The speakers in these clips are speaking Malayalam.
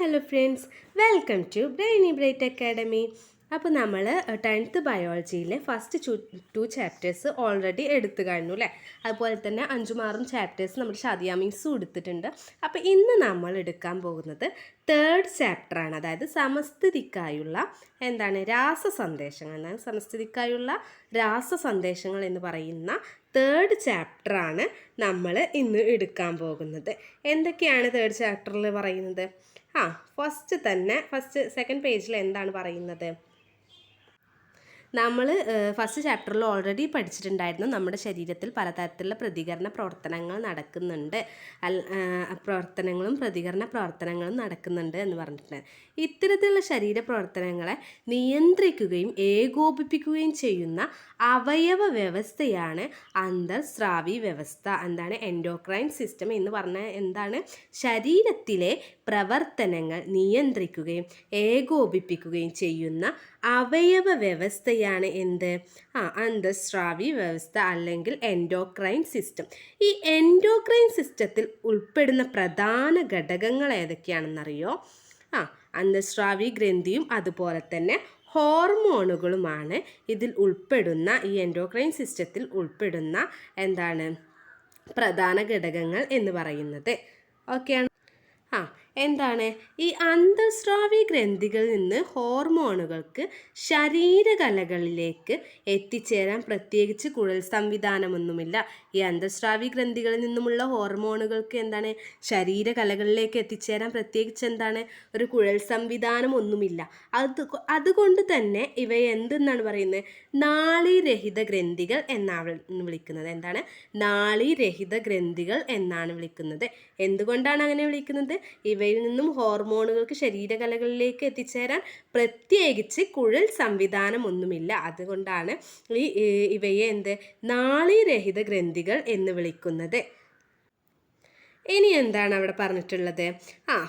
Hello friends, welcome to Brainy Bright Academy. അപ്പോൾ നമ്മൾ 10th ബയോളജിയിലെ ഫസ്റ്റ് 2 ചാപ്റ്റേഴ്സ് ഓൾറെഡി എടുത്തു കഴിഞ്ഞു അല്ലേ. അതുപോലെ തന്നെ 5-6 ചാപ്റ്റേഴ്സ് നമ്മുടെ ഷാദിയ മിസ്സും എടുത്തിട്ടുണ്ട്. അപ്പോൾ ഇന്ന് നമ്മൾ എടുക്കാൻ പോകുന്നത് 3rd ചാപ്റ്ററാണ്, അതായത് സമസ്ഥിതിക്കായുള്ള രാസസന്ദേശങ്ങൾ. സമസ്ഥിതിക്കായുള്ള രാസസന്ദേശങ്ങൾ എന്ന് പറയുന്ന 3rd ചാപ്റ്ററാണ് നമ്മൾ ഇന്ന് എടുക്കാൻ പോകുന്നത്. എന്തൊക്കെയാണ് 3rd ചാപ്റ്ററിൽ പറയുന്നത്? സെക്കൻഡ് പേജിൽ എന്താണ് പറയുന്നത്? നമ്മൾ ഫസ്റ്റ് ചാപ്റ്ററിൽ ഓൾറെഡി പഠിച്ചിട്ടുണ്ടായിരുന്നു, നമ്മുടെ ശരീരത്തിൽ പലതരത്തിലുള്ള പ്രതികരണ പ്രവർത്തനങ്ങൾ നടക്കുന്നുണ്ട്, പ്രതികരണ പ്രവർത്തനങ്ങളും നടക്കുന്നുണ്ട് എന്ന് പറഞ്ഞിട്ടുണ്ട്. ഇത്തരത്തിലുള്ള ശരീര പ്രവർത്തനങ്ങളെ നിയന്ത്രിക്കുകയും ഏകോപിപ്പിക്കുകയും ചെയ്യുന്ന അവയവ വ്യവസ്ഥയാണ് അന്തർസ്രാവി വ്യവസ്ഥ. എൻഡോക്രൈൻ സിസ്റ്റം എന്ന് പറഞ്ഞാൽ ശരീരത്തിലെ പ്രവർത്തനങ്ങൾ നിയന്ത്രിക്കുകയും ഏകോപിപ്പിക്കുകയും ചെയ്യുന്ന അവയവ വ്യവസ്ഥയാണ് അന്തർസ്രാവി വ്യവസ്ഥ അല്ലെങ്കിൽ എൻഡോക്രൈൻ സിസ്റ്റം. ഈ എൻഡോക്രൈൻ സിസ്റ്റത്തിൽ ഉൾപ്പെടുന്ന പ്രധാന ഘടകങ്ങൾ ഏതൊക്കെയാണെന്നറിയോ? അന്തർസ്രാവി ഗ്രന്ഥിയും അതുപോലെ തന്നെ ഹോർമോണുകളുമാണ് ഇതിൽ ഉൾപ്പെടുന്ന, ഈ എൻഡോക്രൈൻ സിസ്റ്റത്തിൽ ഉൾപ്പെടുന്ന പ്രധാന ഘടകങ്ങൾ എന്ന് പറയുന്നത്. ഓക്കെയാണ്. ഈ അന്തർസ്രാവി ഗ്രന്ഥികളിൽ നിന്ന് ഹോർമോണുകൾക്ക് ശരീരകലകളിലേക്ക് എത്തിച്ചേരാൻ പ്രത്യേകിച്ച് കുഴൽ സംവിധാനമൊന്നുമില്ല. ഈ അന്തർസ്രാവി ഗ്രന്ഥികളിൽ നിന്നുമുള്ള ഹോർമോണുകൾക്ക് ശരീരകലകളിലേക്ക് എത്തിച്ചേരാൻ പ്രത്യേകിച്ച് ഒരു കുഴൽ സംവിധാനം ഒന്നുമില്ല. അതുകൊണ്ട് തന്നെ ഇവയെ എന്തെന്നാണ് പറയുന്നത്? നാളീരഹിത ഗ്രന്ഥികൾ എന്നാണ് വിളിക്കുന്നത്. നാളീരഹിത ഗ്രന്ഥികൾ എന്നാണ് വിളിക്കുന്നത്. എന്തുകൊണ്ടാണ് അങ്ങനെ വിളിക്കുന്നത്? ഇവയിൽ നിന്നും ഹോർമോണുകൾക്ക് ശരീരകലകളിലേക്ക് എത്തിച്ചേരാൻ പ്രത്യേകിച്ച് കുഴൽ സംവിധാനം ഒന്നുമില്ല. അതുകൊണ്ടാണ് ഇവയെ നാളീരഹിത ഗ്രന്ഥികൾ എന്ന് വിളിക്കുന്നത്. ഇനി എന്താണ് അവിടെ പറഞ്ഞിട്ടുള്ളത്?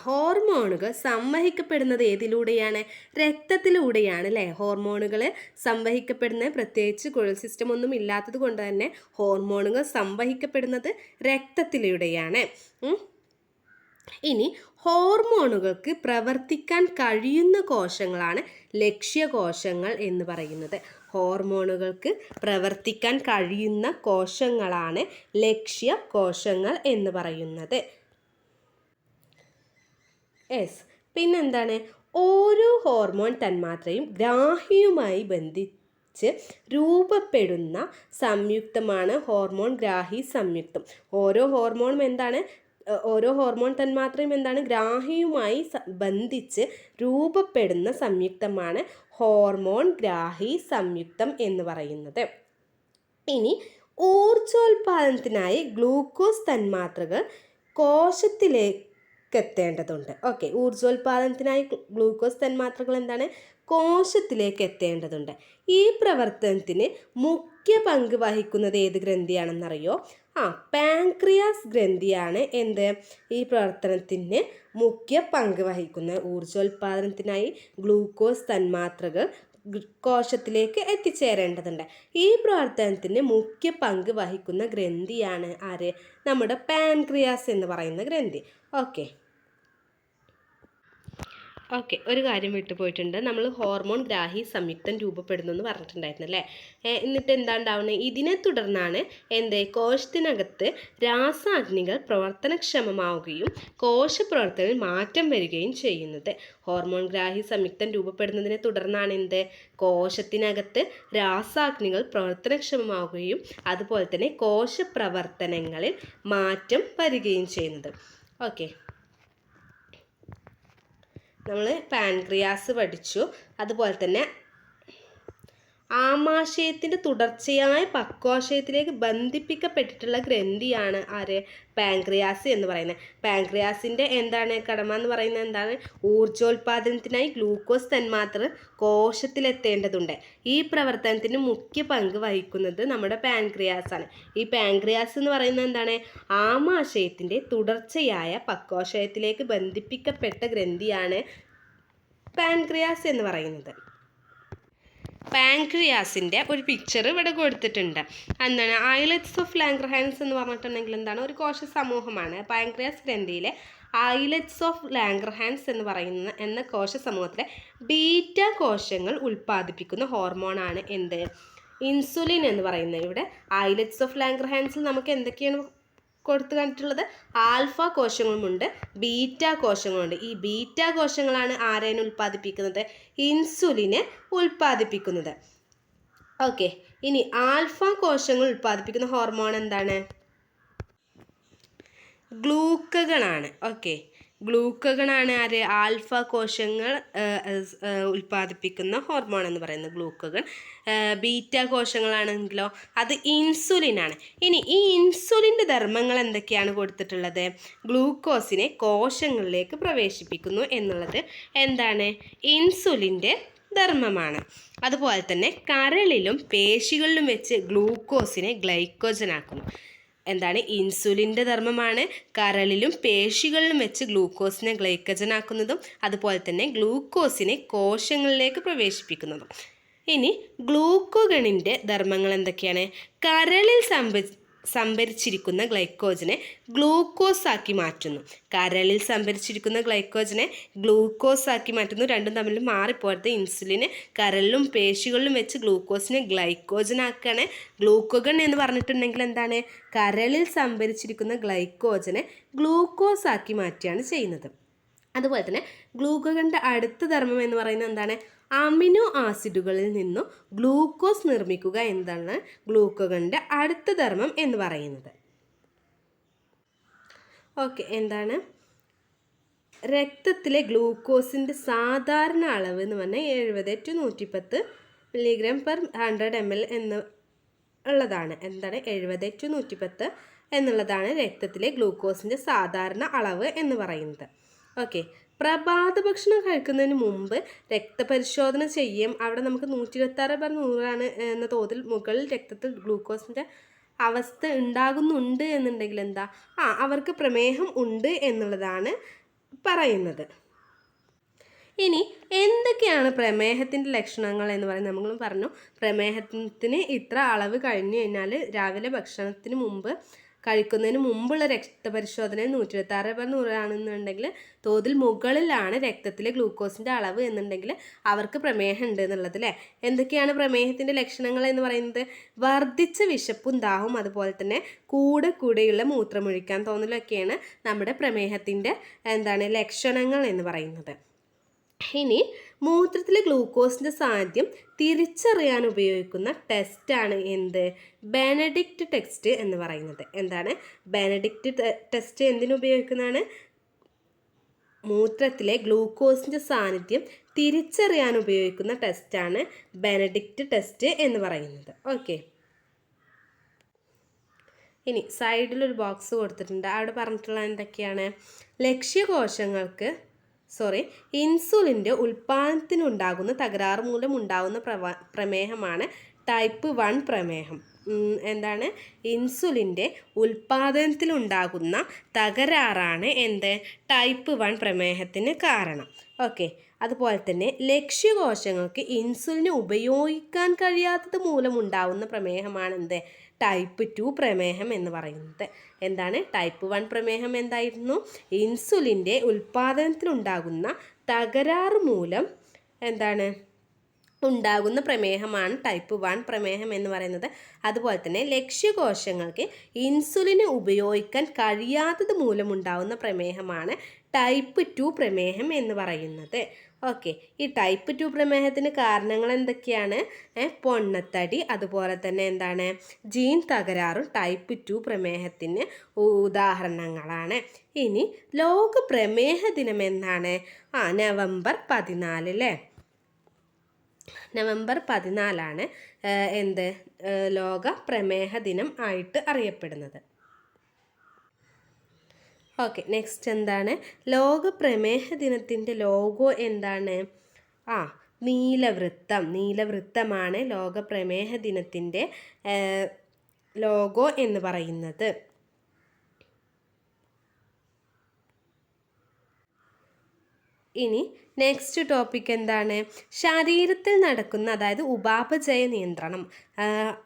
ഹോർമോണുകൾ സംവഹിക്കപ്പെടുന്നത് ഏതിലൂടെയാണ്? രക്തത്തിലൂടെയാണ് അല്ലേ. ഹോർമോണുകൾ സംവഹിക്കപ്പെടുന്നത്, പ്രത്യേകിച്ച് കുഴൽ സിസ്റ്റം ഒന്നും ഇല്ലാത്തത് കൊണ്ട് തന്നെ ഹോർമോണുകൾ സംവഹിക്കപ്പെടുന്നത് രക്തത്തിലൂടെയാണ്. ഇനി ഹോർമോണുകൾക്ക് പ്രവർത്തിക്കാൻ കഴിയുന്ന കോശങ്ങളാണ് ലക്ഷ്യകോശങ്ങൾ എന്ന് പറയുന്നത്. ഹോർമോണുകൾക്ക് പ്രവർത്തിക്കാൻ കഴിയുന്ന കോശങ്ങളാണ് ലക്ഷ്യകോശങ്ങൾ എന്ന് പറയുന്നത്. പിന്നെന്താണ്? ഓരോ ഹോർമോൺ തന്മാത്രയും ഗ്രാഹിയുമായി ബന്ധിച്ച് രൂപപ്പെടുന്ന സംയുക്തമാണ് ഹോർമോൺ ഗ്രാഹി സംയുക്തം. ഓരോ ഹോർമോൺ തന്മാത്രയും ഗ്രാഹിയുമായി ബന്ധിച്ച് രൂപപ്പെടുന്ന സംയുക്തമാണ് ഹോർമോൺ ഗ്രാഹി സംയുക്തം എന്ന് പറയുന്നത്. ഇനി ഊർജോൽപാദനത്തിനായി ഗ്ലൂക്കോസ് തന്മാത്രകൾ കോശത്തിലേക്ക് എത്തേണ്ടതുണ്ട്. ഊർജോൽപാദനത്തിനായി ഗ്ലൂക്കോസ് തന്മാത്രകൾ കോശത്തിലേക്ക് എത്തേണ്ടതുണ്ട്. ഈ പ്രവർത്തനത്തിന് മുഖ്യ പങ്ക് വഹിക്കുന്നത് ഏത് ഗ്രന്ഥിയാണെന്നറിയോ? പാൻക്രിയാസ് ഗ്രന്ഥിയാണ് ഈ പ്രവർത്തനത്തിന് മുഖ്യ പങ്ക് വഹിക്കുന്നത്. ഊർജോൽപാദനത്തിനായി ഗ്ലൂക്കോസ് തന്മാത്രകൾ കോശത്തിലേക്ക് എത്തിച്ചേരേണ്ടതുണ്ട്. ഈ പ്രവർത്തനത്തിന് മുഖ്യ പങ്ക് വഹിക്കുന്ന ഗ്രന്ഥിയാണ് നമ്മുടെ പാൻക്രിയാസ് എന്ന് പറയുന്ന ഗ്രന്ഥി. ഒരു കാര്യം വിട്ടുപോയിട്ടുണ്ട്. നമ്മൾ ഹോർമോൺ ഗ്രാഹി സംയുക്തം രൂപപ്പെടുന്നു എന്ന് പറഞ്ഞിട്ടുണ്ടായിരുന്നു അല്ലേ. എന്നിട്ട് ഉണ്ടാവുന്നത്? ഇതിനെ തുടർന്നാണ് കോശത്തിനകത്ത് രാസാഗ്നികൾ പ്രവർത്തനക്ഷമമാവുകയും കോശപ്രവർത്തനത്തിൽ മാറ്റം വരികയും ചെയ്യുന്നത്. ഹോർമോൺ ഗ്രാഹി സംയുക്തം രൂപപ്പെടുന്നതിനെ തുടർന്നാണ് കോശത്തിനകത്ത് രാസാഗ്നികൾ പ്രവർത്തനക്ഷമമാവുകയും അതുപോലെ തന്നെ കോശപ്രവർത്തനങ്ങളിൽ മാറ്റം വരികയും ചെയ്യുന്നത്. നമ്മൾ പാൻക്രിയാസ് പഠിച്ചു. അതുപോലെ തന്നെ ആമാശയത്തിൻ്റെ തുടർച്ചയായ പക്വാശയത്തിലേക്ക് ബന്ധിപ്പിക്കപ്പെട്ടിട്ടുള്ള ഗ്രന്ഥിയാണ് പാൻക്രിയാസ് എന്ന് പറയുന്നത്. പാൻക്രിയാസിൻ്റെ കടമ എന്ന് പറയുന്നത് ഊർജോൽപാദനത്തിനായി ഗ്ലൂക്കോസ് തന്മാത്ര കോശത്തിലെത്തേണ്ടതുണ്ട്. ഈ പ്രവർത്തനത്തിന് മുഖ്യ പങ്ക് വഹിക്കുന്നത് നമ്മുടെ പാൻക്രിയാസ് ആണ്. ഈ പാൻക്രിയാസ് എന്ന് പറയുന്നത് ആമാശയത്തിൻ്റെ തുടർച്ചയായ പക്വാശയത്തിലേക്ക് ബന്ധിപ്പിക്കപ്പെട്ട ഗ്രന്ഥിയാണ് പാൻക്രിയാസ് എന്ന് പറയുന്നത്. പാൻക്രിയാസിൻ്റെ ഒരു പിക്ചർ ഇവിടെ കൊടുത്തിട്ടുണ്ട്. ഐലറ്റ്സ് ഓഫ് ലാംഗ്ർഹാൻസ് എന്ന് പറഞ്ഞിട്ടുണ്ടെങ്കിൽ ഒരു കോശ സമൂഹമാണ്. പാൻക്രിയാസ് ഗ്രന്ഥിയിലെ ഐലറ്റ്സ് ഓഫ് ലാംഗർഹാൻസ് എന്ന് പറയുന്ന എന്ന കോശ സമൂഹത്തിലെ ബീറ്റ കോശങ്ങൾ ഉൽപ്പാദിപ്പിക്കുന്ന ഹോർമോണാണ് എന്ത്? ഇൻസുലിൻ എന്ന് പറയുന്നത്. ഇവിടെ ഐലറ്റ്സ് ഓഫ് ലാംഗർഹാൻസിൽ നമുക്ക് എന്തൊക്കെയാണ് കൊടുത്തു കണ്ടിട്ടുള്ളത്? ആൽഫ കോശങ്ങളുമുണ്ട്, ബീറ്റ കോശങ്ങളുണ്ട്. ഈ ബീറ്റ കോശങ്ങളാണ് ആരേനെ ഉൽപ്പാദിപ്പിക്കുന്നത്? ഇൻസുലിനെ ഉൽപ്പാദിപ്പിക്കുന്നത്. ഓക്കെ, ഇനി ആൽഫ കോശങ്ങൾ ഉൽപ്പാദിപ്പിക്കുന്ന ഹോർമോൺ എന്താണ്? ഗ്ലൂക്കകളാണ്. ഓക്കെ, ഗ്ലൂക്കകളാണ് ആര്? ആൽഫ കോശങ്ങൾ ഉൽപ്പാദിപ്പിക്കുന്ന ഹോർമോൺ എന്ന് പറയുന്നത് ഗ്ലൂക്കകൾ. ബീറ്റ കോശങ്ങളാണെങ്കിലോ അത് ഇൻസുലിനാണ്. ഇനി ഈ ഇൻസുലിൻ്റെ ധർമ്മങ്ങൾ എന്തൊക്കെയാണ് കൊടുത്തിട്ടുള്ളത്? ഗ്ലൂക്കോസിനെ കോശങ്ങളിലേക്ക് പ്രവേശിപ്പിക്കുന്നു എന്നുള്ളത് എന്താണ്? ഇൻസുലിൻ്റെ ധർമ്മമാണ്. അതുപോലെ തന്നെ കരളിലും പേശികളിലും വെച്ച് ഗ്ലൂക്കോസിനെ ഗ്ലൈക്കോജനാക്കുന്നു. എന്താണ്? ഇൻസുലിൻ്റെ ധർമ്മമാണ് കരളിലും പേശികളിലും വെച്ച് ഗ്ലൂക്കോസിനെ ഗ്ലൈക്കജനാക്കുന്നതും അതുപോലെ തന്നെ ഗ്ലൂക്കോസിനെ കോശങ്ങളിലേക്ക് പ്രവേശിപ്പിക്കുന്നതും. ഇനി ഗ്ലൂക്കോഗണിൻ്റെ ധർമ്മങ്ങൾ എന്തൊക്കെയാണ്? കരളിൽ സംഭരിച്ചിരിക്കുന്ന ഗ്ലൈക്കോജനെ ഗ്ലൂക്കോസ് ആക്കി മാറ്റുന്നു. കരളിൽ സംഭരിച്ചിരിക്കുന്ന ഗ്ലൈക്കോജനെ ഗ്ലൂക്കോസ് ആക്കി മാറ്റുന്നു. രണ്ടും തമ്മിൽ മാറിപ്പോഴത്തെ ഇൻസുലിന് കരളിലും പേശികളിലും വെച്ച് ഗ്ലൂക്കോസിനെ ഗ്ലൈക്കോജനാക്കുകയാണ്. ഗ്ലൂക്കോഗൺ എന്ന് പറഞ്ഞിട്ടുണ്ടെങ്കിൽ എന്താണ്? കരളിൽ സംഭരിച്ചിരിക്കുന്ന ഗ്ലൈക്കോജനെ ഗ്ലൂക്കോസ് ആക്കി മാറ്റുകയാണ് ചെയ്യുന്നത്. അതുപോലെ തന്നെ ഗ്ലൂക്കോഗണിൻ്റെ അടുത്ത ധർമ്മം എന്ന് പറയുന്നത് എന്താണ്? അമിനോ ആസിഡുകളിൽ നിന്നും ഗ്ലൂക്കോസ് നിർമ്മിക്കുക എന്നതാണ് ഗ്ലൂക്കോഗണിൻ്റെ അടുത്ത ധർമ്മം എന്ന് പറയുന്നത്. ഓക്കെ, എന്താണ്? രക്തത്തിലെ ഗ്ലൂക്കോസിൻ്റെ സാധാരണ അളവ് എന്ന് പറഞ്ഞാൽ 70 to 110 mg/100 ml എന്ന് ഉള്ളതാണ്. എന്താണ്? 70 to 110 എന്നുള്ളതാണ് രക്തത്തിലെ ഗ്ലൂക്കോസിൻ്റെ സാധാരണ അളവ് എന്ന് പറയുന്നത്. ഓക്കെ, പ്രഭാത ഭക്ഷണം കഴിക്കുന്നതിന് മുമ്പ് രക്തപരിശോധന ചെയ്യും. അവിടെ നമുക്ക് 126/100 എന്ന തോതിൽ മുകളിൽ രക്തത്തിൽ ഗ്ലൂക്കോസിൻ്റെ അവസ്ഥ ഉണ്ടാകുന്നുണ്ട് എന്നുണ്ടെങ്കിൽ എന്താ? അവർക്ക് പ്രമേഹം ഉണ്ട് എന്നുള്ളതാണ് പറയുന്നത്. ഇനി എന്തൊക്കെയാണ് പ്രമേഹത്തിൻ്റെ ലക്ഷണങ്ങൾ എന്ന് പറയുന്നത്? നമ്മൾ പറഞ്ഞു പ്രമേഹത്തിന് ഇത്ര അളവ് കഴിഞ്ഞു കഴിഞ്ഞാൽ രാവിലെ ഭക്ഷണത്തിന് മുമ്പ് കഴിക്കുന്നതിന് മുമ്പുള്ള രക്തപരിശോധനയിൽ 126/100 ആണെന്നുണ്ടെങ്കിൽ തോതിൽ മുകളിലാണ് രക്തത്തിലെ ഗ്ലൂക്കോസിൻ്റെ അളവ് എന്നുണ്ടെങ്കിൽ അവർക്ക് പ്രമേഹം ഉണ്ട് എന്നുള്ളത് അല്ലേ. എന്തൊക്കെയാണ് പ്രമേഹത്തിൻ്റെ ലക്ഷണങ്ങൾ എന്ന് പറയുന്നത്? വർദ്ധിച്ച വിശപ്പും ദാഹവും അതുപോലെ തന്നെ കൂടെയുള്ള മൂത്രമൊഴിക്കാൻ തോന്നലൊക്കെയാണ് നമ്മുടെ പ്രമേഹത്തിൻ്റെ ലക്ഷണങ്ങൾ എന്ന് പറയുന്നത്. ഇനി മൂത്രത്തിലെ ഗ്ലൂക്കോസിൻ്റെ സാന്നിധ്യം തിരിച്ചറിയാൻ ഉപയോഗിക്കുന്ന ടെസ്റ്റാണ് എന്ത്? ബെനഡിക്റ്റ് ടെസ്റ്റ് എന്ന് പറയുന്നത്. എന്താണ് ബെനഡിക്റ്റ് ടെസ്റ്റ്? എന്തിനു ഉപയോഗിക്കുന്നതാണ്? മൂത്രത്തിലെ ഗ്ലൂക്കോസിൻ്റെ സാന്നിധ്യം തിരിച്ചറിയാൻ ഉപയോഗിക്കുന്ന ടെസ്റ്റാണ് ബെനഡിക്റ്റ് ടെസ്റ്റ് എന്ന് പറയുന്നത്. ഓക്കെ, ഇനി സൈഡിലൊരു ബോക്സ് കൊടുത്തിട്ടുണ്ട്. അവിടെ പറഞ്ഞിട്ടുള്ള എന്തൊക്കെയാണ്? ഇൻസുലിൻ്റെ ഉൽപ്പാദനത്തിനുണ്ടാകുന്ന തകരാറ് മൂലം ഉണ്ടാകുന്ന പ്രമേഹമാണ് ടൈപ്പ് 1 പ്രമേഹം. എന്താണ്? ഇൻസുലിൻ്റെ ഉൽപ്പാദനത്തിലുണ്ടാകുന്ന തകരാറാണ് ടൈപ്പ് 1 പ്രമേഹത്തിന് കാരണം. ഓക്കെ, അതുപോലെ തന്നെ ലക്ഷ്യകോശങ്ങൾക്ക് ഇൻസുലിനെ ഉപയോഗിക്കാൻ കഴിയാത്തത് മൂലമുണ്ടാകുന്ന പ്രമേഹമാണ് ടൈപ്പ് 2 പ്രമേഹം എന്ന് പറയുന്നത്. എന്താണ്? ടൈപ്പ് 1 പ്രമേഹം എന്തായിരുന്നു? ഇൻസുലിൻ്റെ ഉൽപ്പാദനത്തിലുണ്ടാകുന്ന തകരാറ് മൂലം ഉണ്ടാകുന്ന പ്രമേഹമാണ് ടൈപ്പ് 1 പ്രമേഹം എന്ന് പറയുന്നത്. അതുപോലെ തന്നെ ലക്ഷ്യകോശങ്ങൾക്ക് ഇൻസുലിനെ ഉപയോഗിക്കാൻ കഴിയാത്തത് മൂലമുണ്ടാകുന്ന പ്രമേഹമാണ് ടൈപ്പ് 2 പ്രമേഹം എന്ന് പറയുന്നത്. ഓക്കെ, ഈ ടൈപ്പ് 2 പ്രമേഹത്തിന് കാരണങ്ങൾ എന്തൊക്കെയാണ്? പൊണ്ണത്തടി, അതുപോലെ തന്നെ ജീൻ തകരാറും ടൈപ്പ് 2 പ്രമേഹത്തിന് ഉദാഹരണങ്ങളാണ്. ഇനി ലോക പ്രമേഹ ദിനം എന്നാണ്? നവംബർ 14 അല്ലേ? നവംബർ 14 ലോക പ്രമേഹ ദിനം ആയിട്ട് അറിയപ്പെടുന്നത്. ഓക്കെ, നെക്സ്റ്റ് എന്താണ്? ലോക പ്രമേഹ ദിനത്തിൻ്റെ ലോഗോ എന്താണ്? നീലവൃത്തമാണ് ലോക പ്രമേഹ ദിനത്തിൻ്റെ ലോഗോ എന്ന് പറയുന്നത്. ഇനി നെക്സ്റ്റ് ടോപ്പിക് എന്താണ്? ശരീരത്തിൽ നടക്കുന്ന, അതായത് ഉപാപചയ നിയന്ത്രണം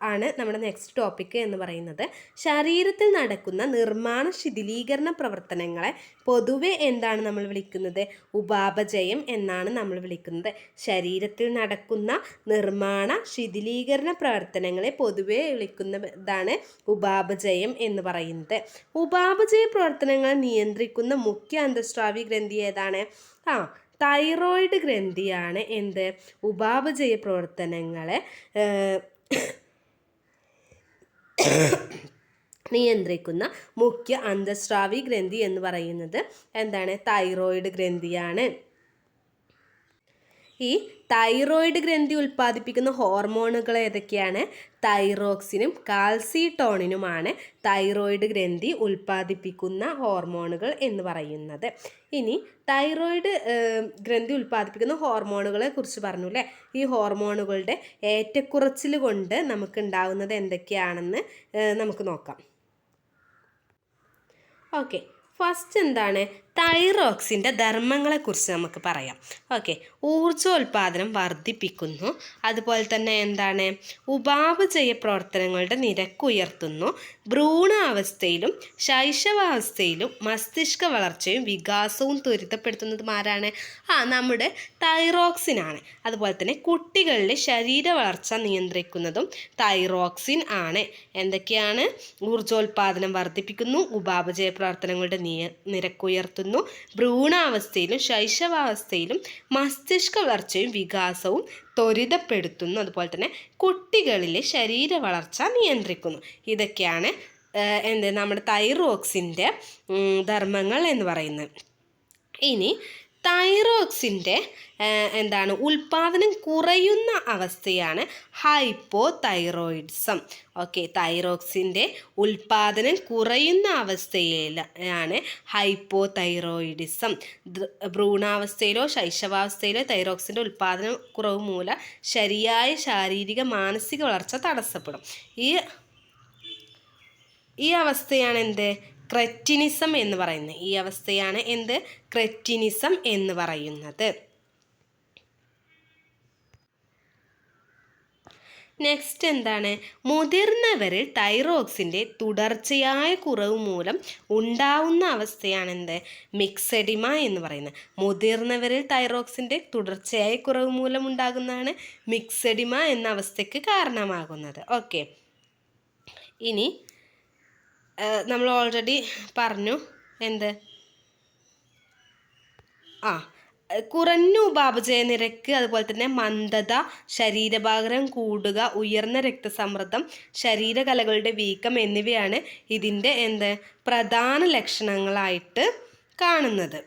ആണ് നമ്മുടെ നെക്സ്റ്റ് ടോപ്പിക് എന്ന് പറയുന്നത്. ശരീരത്തിൽ നടക്കുന്ന നിർമ്മാണ ശിഥിലീകരണ പ്രവർത്തനങ്ങളെ പൊതുവെ എന്താണ് നമ്മൾ വിളിക്കുന്നത്? ഉപാപചയം എന്നാണ് നമ്മൾ വിളിക്കുന്നത്. ശരീരത്തിൽ നടക്കുന്ന നിർമ്മാണ ശിഥിലീകരണ പ്രവർത്തനങ്ങളെ പൊതുവെ വിളിക്കുന്നതാണ് ഉപാപചയം എന്ന് പറയുന്നത്. ഉപാപചയ പ്രവർത്തനങ്ങൾ നിയന്ത്രിക്കുന്ന മുഖ്യ അന്തഃസ്രാവി ഗ്രന്ഥി ഏതാണ്? തൈറോയിഡ് ഗ്രന്ഥിയാണ് എന്ത്? ഉപാപചയ പ്രവർത്തനങ്ങളെ നിയന്ത്രിക്കുന്ന മുഖ്യ അന്തഃസ്രാവി ഗ്രന്ഥി എന്ന് പറയുന്നത് എന്താണ്? തൈറോയിഡ് ഗ്രന്ഥിയാണ്. ഈ തൈറോയിഡ് ഗ്രന്ഥി ഉൽപ്പാദിപ്പിക്കുന്ന ഹോർമോണുകൾ ഏതൊക്കെയാണ്? തൈറോക്സിനും കാൽസിട്ടോണിനുമാണ് തൈറോയിഡ് ഗ്രന്ഥി ഉൽപ്പാദിപ്പിക്കുന്ന ഹോർമോണുകൾ എന്ന് പറയുന്നത്. ഇനി തൈറോയിഡ് ഗ്രന്ഥി ഉൽപ്പാദിപ്പിക്കുന്ന ഹോർമോണുകളെ കുറിച്ച് പറഞ്ഞു അല്ലേ? ഈ ഹോർമോണുകളുടെ ഏറ്റക്കുറച്ചിൽ കൊണ്ട് നമുക്കുണ്ടാവുന്നത് എന്തൊക്കെയാണെന്ന് നമുക്ക് നോക്കാം. ഓക്കെ, ഫസ്റ്റ് എന്താണ്? തൈറോക്സിൻ്റെ ധർമ്മങ്ങളെക്കുറിച്ച് നമുക്ക് പറയാം. ഓക്കെ, ഊർജോൽപാദനം വർദ്ധിപ്പിക്കുന്നു, അതുപോലെ തന്നെ എന്താണ്? ഉപാപചയ പ്രവർത്തനങ്ങളുടെ നിരക്ക് ഉയർത്തുന്നു, ഭ്രൂണാവസ്ഥയിലും ശൈശവാവസ്ഥയിലും മസ്തിഷ്ക വളർച്ചയും വികാസവും ത്വരിതപ്പെടുത്തുന്നതും ആരാണ്? നമ്മുടെ തൈറോക്സിനാണ്. അതുപോലെ തന്നെ കുട്ടികളിലെ ശരീര വളർച്ച നിയന്ത്രിക്കുന്നതും തൈറോക്സിൻ ആണ്. എന്തൊക്കെയാണ്? ഊർജോൽപാദനം വർദ്ധിപ്പിക്കുന്നു, ഉപാപചയ പ്രവർത്തനങ്ങളുടെ നിരക്ക് ഉയർത്തുന്നു, ഭ്രൂണാവസ്ഥയിലും ശൈശവാവസ്ഥയിലും മസ്തിഷ്ക വളർച്ചയും വികാസവും ത്വരിതപ്പെടുത്തുന്നു, അതുപോലെ തന്നെ കുട്ടികളിലെ ശരീര വളർച്ച നിയന്ത്രിക്കുന്നു. ഇതൊക്കെയാണ് നമ്മുടെ തൈറോക്സിൻ്റെ ധർമ്മങ്ങൾ എന്ന് പറയുന്നത്. ഇനി തൈറോക്സിൻ്റെ ഉൽപാദനം കുറയുന്ന അവസ്ഥയാണ് ഹൈപ്പോ തൈറോയിഡിസം. ഓക്കെ, തൈറോക്സിൻ്റെ ഉൽപാദനം കുറയുന്ന അവസ്ഥയിലാണ് ഹൈപ്പോ തൈറോയിഡിസം. ഭ്രൂണാവസ്ഥയിലോ ശൈശവാവസ്ഥയിലോ തൈറോക്സിൻ്റെ ഉൽപാദനം കുറവ് മൂലം ശരിയായ ശാരീരിക മാനസിക വളർച്ച തടസ്സപ്പെടും. ഈ അവസ്ഥയാണ് എന്ത്? ക്രെറ്റിനിസം എന്ന് പറയുന്നത്. ഈ അവസ്ഥയാണ് എന്ത്? ക്രെറ്റിനിസം എന്ന് പറയുന്നത്. നെക്സ്റ്റ് എന്താണ്? മുതിർന്നവരിൽ തൈറോക്സിൻ്റെ തുടർച്ചയായ കുറവ് മൂലം ഉണ്ടാവുന്ന അവസ്ഥയാണ് എന്ത്? മിക്സെഡിമ എന്ന് പറയുന്നത്. മുതിർന്നവരിൽ തൈറോക്സിൻ്റെ തുടർച്ചയായ കുറവ് മൂലം ഉണ്ടാകുന്നതാണ് മിക്സെഡിമ എന്ന അവസ്ഥയ്ക്ക് കാരണമാകുന്നത്. ഓക്കെ, ഇനി നമ്മൾ ഓൾറെഡി പറഞ്ഞു എന്ത്? കുറഞ്ഞ ഉപാപചയ നിരക്ക്, അതുപോലെ തന്നെ മന്ദത, ശരീരഭാരം കൂടുക, ഉയർന്ന രക്തസമ്മർദ്ദം, ശരീരകലകളുടെ വീക്കം എന്നിവയാണ് ഇതിൻ്റെ പ്രധാന ലക്ഷണങ്ങളായിട്ട് കാണുന്നത്.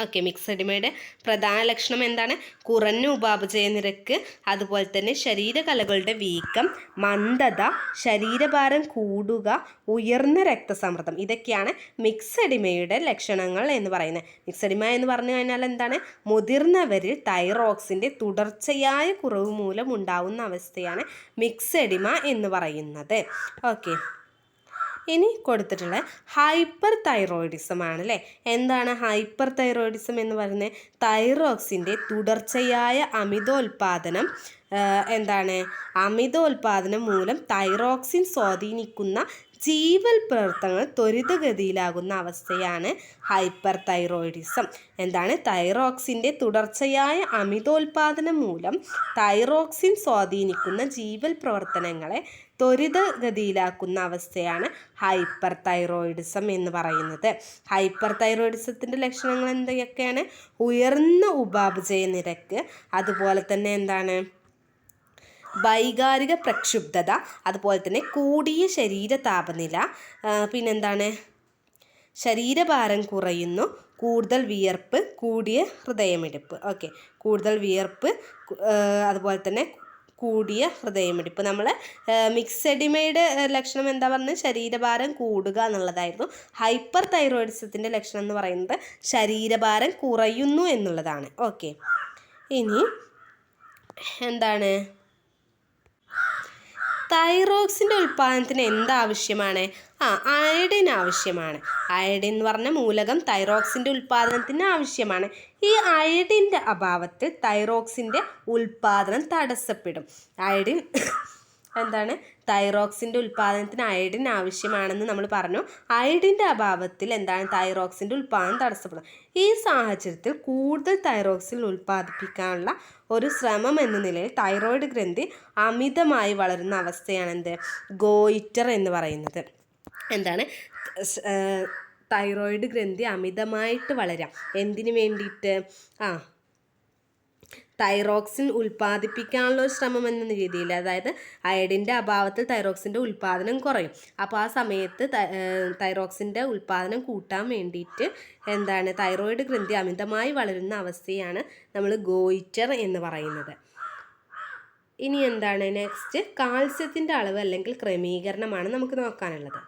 ഓക്കെ, മിക്സെഡിമയുടെ പ്രധാന ലക്ഷണം എന്താണ്? കുറഞ്ഞ ഉപാപചയ നിരക്ക്, അതുപോലെ തന്നെ ശരീരകലകളുടെ വീക്കം, മന്ദത, ശരീരഭാരം കൂടുക, ഉയർന്ന രക്തസമ്മർദ്ദം. ഇതൊക്കെയാണ് മിക്സെഡിമയുടെ ലക്ഷണങ്ങൾ എന്ന് പറയുന്നത്. മിക്സെഡിമ എന്ന് പറഞ്ഞു കഴിഞ്ഞാൽ എന്താണ്? മുതിർന്നവരിൽ തൈറോക്സിൻ്റെ തുടർച്ചയായ കുറവ് മൂലം ഉണ്ടാവുന്ന അവസ്ഥയാണ് മിക്സെഡിമ എന്ന് പറയുന്നത്. ഓക്കെ, ഇനി കൊടുത്തിട്ടുള്ള ഹൈപ്പർ തൈറോയിഡിസം ആണ് അല്ലേ? എന്താണ് ഹൈപ്പർ തൈറോയിഡിസം എന്ന് പറയുന്നത്? തൈറോക്സിൻ്റെ തുടർച്ചയായ അമിതോൽപാദനം അമിതോൽപാദനം മൂലം തൈറോക്സിൻ സ്വാധീനിക്കുന്ന ജീവൽ പ്രവർത്തനങ്ങൾ ത്വരിതഗതിയിലാകുന്ന അവസ്ഥയാണ് ഹൈപ്പർ തൈറോയിഡിസം. തൈറോക്സിൻ്റെ തുടർച്ചയായ അമിതോൽപാദനം മൂലം തൈറോക്സിൻ സ്വാധീനിക്കുന്ന ജീവൽ പ്രവർത്തനങ്ങളെ ത്വരിതഗതിയിലാക്കുന്ന അവസ്ഥയാണ് ഹൈപ്പർ തൈറോയിഡിസം എന്ന് പറയുന്നത്. ഹൈപ്പർ തൈറോയിഡിസത്തിൻ്റെ ലക്ഷണങ്ങൾ എന്തൊക്കെയാണ്? ഉയർന്ന ഉപാപചയ നിരക്ക്, അതുപോലെ തന്നെ വൈകാരിക പ്രക്ഷുബ്ധത, അതുപോലെ തന്നെ കൂടിയ ശരീര താപനില, ശരീരഭാരം കുറയുന്നു, കൂടുതൽ വിയർപ്പ്, കൂടിയ ഹൃദയമിടിപ്പ്. ഓക്കെ, കൂടുതൽ വിയർപ്പ്, അതുപോലെ തന്നെ കൂടിയ ഹൃദയമിടിപ്പ്. നമ്മൾ മിക്സെഡിമയുടെ ലക്ഷണം എന്താ പറഞ്ഞത്? ശരീരഭാരം കൂടുക എന്നുള്ളതായിരുന്നു. ഹൈപ്പർ തൈറോയിഡിസത്തിൻ്റെ ലക്ഷണം എന്ന് പറയുന്നത് ശരീരഭാരം കുറയുന്നു എന്നുള്ളതാണ്. ഓക്കെ, ഇനി തൈറോക്സിൻ്റെ ഉൽപ്പാദനത്തിന് എന്താവശ്യമാണ്? അയഡിൻ ആവശ്യമാണ്. അയഡിൻ എന്ന് പറഞ്ഞ മൂലകം തൈറോക്സിൻ്റെ ഉൽപ്പാദനത്തിന് ആവശ്യമാണ്. ഈ അയഡിൻ്റെ അഭാവത്തിൽ തൈറോക്സിൻ്റെ ഉൽപ്പാദനം തടസ്സപ്പെടും. അയഡിൻ തൈറോക്സിൻ്റെ ഉൽപ്പാദനത്തിന് അയഡിൻ ആവശ്യമാണെന്ന് നമ്മൾ പറഞ്ഞു. അയഡിൻ്റെ അഭാവത്തിൽ തൈറോക്സിൻ്റെ ഉൽപ്പാദനം തടസ്സപ്പെടും. ഈ സാഹചര്യത്തിൽ കൂടുതൽ തൈറോക്സിൻ ഉൽപ്പാദിപ്പിക്കാനുള്ള ഒരു ശ്രമം എന്ന നിലയിൽ തൈറോയ്ഡ് ഗ്രന്ഥി അമിതമായി വളരുന്ന അവസ്ഥയാണ് ഗോയിറ്റർ എന്ന് പറയുന്നത്. തൈറോയ്ഡ് ഗ്രന്ഥി അമിതമായിട്ട് വളരാം. എന്തിനു വേണ്ടിയിട്ട്? തൈറോക്സിൻ ഉൽപ്പാദിപ്പിക്കാനുള്ള ഒരു ശ്രമം എന്ന രീതിയിൽ, അതായത് അയഡിൻ്റെ അഭാവത്തിൽ തൈറോക്സിൻ്റെ ഉൽപ്പാദനം കുറയും. അപ്പോൾ ആ സമയത്ത് തൈറോക്സിൻ്റെ ഉൽപ്പാദനം കൂട്ടാൻ വേണ്ടിയിട്ട് തൈറോയ്ഡ് ഗ്രന്ഥി അമിതമായി വളരുന്ന അവസ്ഥയാണ് നമ്മൾ ഗോയിറ്റർ എന്ന് പറയുന്നത്. ഇനി നെക്സ്റ്റ് കാൽസ്യത്തിൻ്റെ അളവ് അല്ലെങ്കിൽ ക്രമീകരണമാണ് നമുക്ക് നോക്കാനുള്ളത്.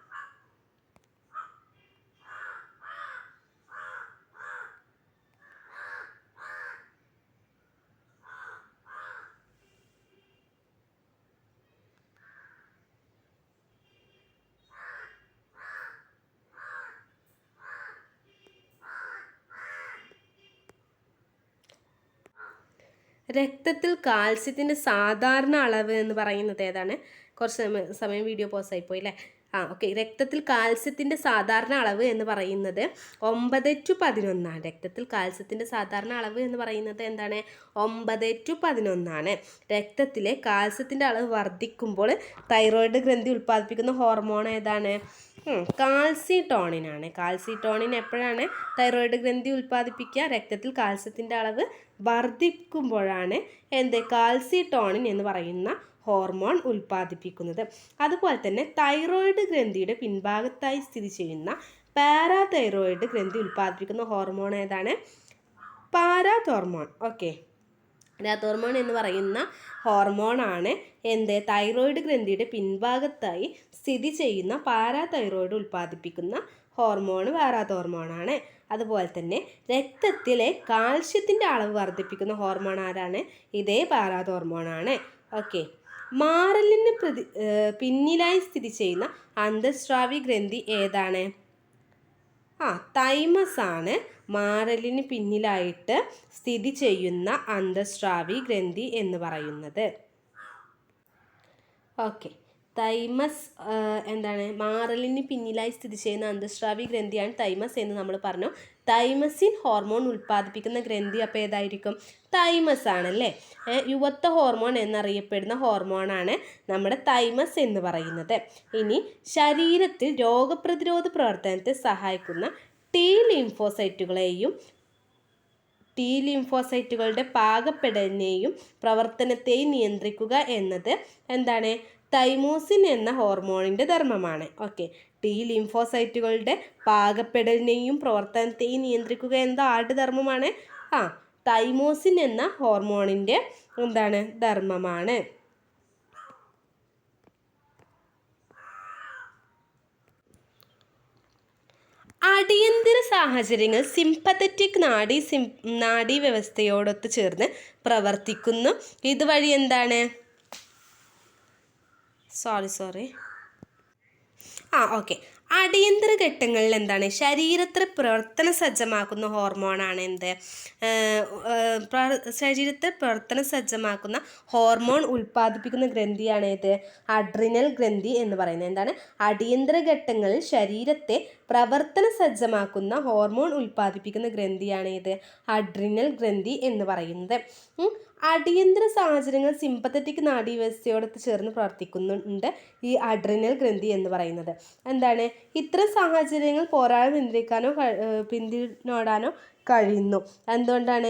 രക്തത്തിൽ കാൽസ്യത്തിൻ്റെ സാധാരണ അളവ് എന്ന് പറയുന്നത് ഏതാണ്? കുറച്ച് സമയം വീഡിയോ പോസായിപ്പോയി അല്ലേ? ഓക്കെ. രക്തത്തിൽ കാൽസ്യത്തിൻ്റെ സാധാരണ അളവ് എന്ന് പറയുന്നത് 9:11. രക്തത്തിൽ കാൽസ്യത്തിൻ്റെ സാധാരണ അളവ് എന്ന് പറയുന്നത് 9:11. രക്തത്തിലെ കാൽസ്യത്തിൻ്റെ അളവ് വർദ്ധിക്കുമ്പോൾ തൈറോയ്ഡ് ഗ്രന്ഥി ഉൽപ്പാദിപ്പിക്കുന്ന ഹോർമോൺ ഏതാണ്? കാൽസിട്ടോണിനാണ്. കാൽസിട്ടോണിൻ എപ്പോഴാണ് തൈറോയ്ഡ് ഗ്രന്ഥി ഉൽപ്പാദിപ്പിക്കുക? രക്തത്തിൽ കാൽസ്യത്തിൻ്റെ അളവ് വർദ്ധിക്കുമ്പോഴാണ് കാൽസിട്ടോണിൻ എന്ന് പറയുന്ന ഹോർമോൺ ഉൽപ്പാദിപ്പിക്കുന്നത്. അതുപോലെ തന്നെ തൈറോയ്ഡ് ഗ്രന്ഥിയുടെ പിൻഭാഗത്തായി സ്ഥിതി ചെയ്യുന്ന പാരാതൈറോയ്ഡ് ഗ്രന്ഥി ഉൽപ്പാദിപ്പിക്കുന്ന ഹോർമോൺ ഏതാണ്? പാരാതോർമോൺ. ഓക്കെ. പാരാതോർമോൺ എന്ന് പറയുന്ന ഹോർമോണാണ് തൈറോയ്ഡ് ഗ്രന്ഥിയുടെ പിൻഭാഗത്തായി സ്ഥിതി ചെയ്യുന്ന പാരാതൈറോയ്ഡ് ഉൽപ്പാദിപ്പിക്കുന്ന ഹോർമോൺ പാരാതോർമോണാണ്. അതുപോലെ തന്നെ രക്തത്തിലെ കാൽസ്യത്തിൻ്റെ അളവ് വർദ്ധിപ്പിക്കുന്ന ഹോർമോൺ ആരാണ്? ഇതേ പാരാതോർമോണാണ്. ഓക്കെ. മാറലിന് പിന്നിലായി സ്ഥിതി ചെയ്യുന്ന അന്തഃസ്രാവി ഗ്രന്ഥി ഏതാണ്? തൈമസ് ആണ് മാറലിന് പിന്നിലായിട്ട് സ്ഥിതി ചെയ്യുന്ന അന്തഃസ്രാവി ഗ്രന്ഥി എന്ന് പറയുന്നത്. ഓക്കെ. തൈമസ് മാറലിന് പിന്നിലായി സ്ഥിതി ചെയ്യുന്ന അന്തഃസ്രാവി ഗ്രന്ഥിയാണ് തൈമസ് എന്ന് നമ്മൾ പറഞ്ഞു. തൈമസിൻ ഹോർമോൺ ഉൽപ്പാദിപ്പിക്കുന്ന ഗ്രന്ഥി അപ്പോൾ ഏതായിരിക്കും? തൈമസ് ആണല്ലേ. യുവത്വ ഹോർമോൺ എന്നറിയപ്പെടുന്ന ഹോർമോണാണ് നമ്മുടെ തൈമസ് എന്ന് പറയുന്നത്. ഇനി ശരീരത്തിൽ രോഗപ്രതിരോധ പ്രവർത്തനത്തെ സഹായിക്കുന്ന ടി ലിംഫോസൈറ്റുകളുടെ പാകപ്പെടലിനെയും പ്രവർത്തനത്തെയും നിയന്ത്രിക്കുക എന്നത് തൈമോസിൻ എന്ന ഹോർമോണിൻ്റെ ധർമ്മമാണ്. ഓക്കെ. ടി ലിംഫോസൈറ്റുകളുടെ പാകപ്പെടലിനെയും പ്രവർത്തനത്തെയും നിയന്ത്രിക്കുക എന്നത് ആരുടെ ധർമ്മമാണ്? തൈമോസിൻ എന്ന ഹോർമോണിൻ്റെ ധർമ്മമാണ്. അടിയന്തര സാഹചര്യങ്ങൾ സിംപത്തറ്റിക് നാഡീവ്യവസ്ഥയോടൊത്ത് ചേർന്ന് പ്രവർത്തിക്കുന്നു. ഇതുവഴി ഓക്കെ. അടിയന്തര ഘട്ടങ്ങളിൽ ശരീരത്തെ പ്രവർത്തന സജ്ജമാക്കുന്ന ഹോർമോണാണ് ശരീരത്തെ പ്രവർത്തന സജ്ജമാക്കുന്ന ഹോർമോൺ ഉൽപ്പാദിപ്പിക്കുന്ന ഗ്രന്ഥിയാണ് അഡ്രിനൽ ഗ്രന്ഥി എന്ന് പറയുന്നത്. അടിയന്തര ഘട്ടങ്ങളിൽ ശരീരത്തെ പ്രവർത്തന സജ്ജമാക്കുന്ന ഹോർമോൺ ഉൽപ്പാദിപ്പിക്കുന്ന ഗ്രന്ഥിയാണ് അഡ്രിനൽ ഗ്രന്ഥി എന്ന് പറയുന്നത്. അടിയന്തര സാഹചര്യങ്ങൾ സിംപത്തറ്റിക് നാഡീവ്യവസ്ഥയോടൊത്ത് ചേർന്ന് പ്രവർത്തിക്കുന്നുണ്ട് ഈ അഡ്രിനൽ ഗ്രന്ഥി എന്ന് പറയുന്നത്. ഇത്തരം സാഹചര്യങ്ങൾ പോരാട്ടം നിയന്ത്രിക്കാനോ പിന്തുടരാനോ കഴിയുന്നു. എന്തുകൊണ്ടാണ്?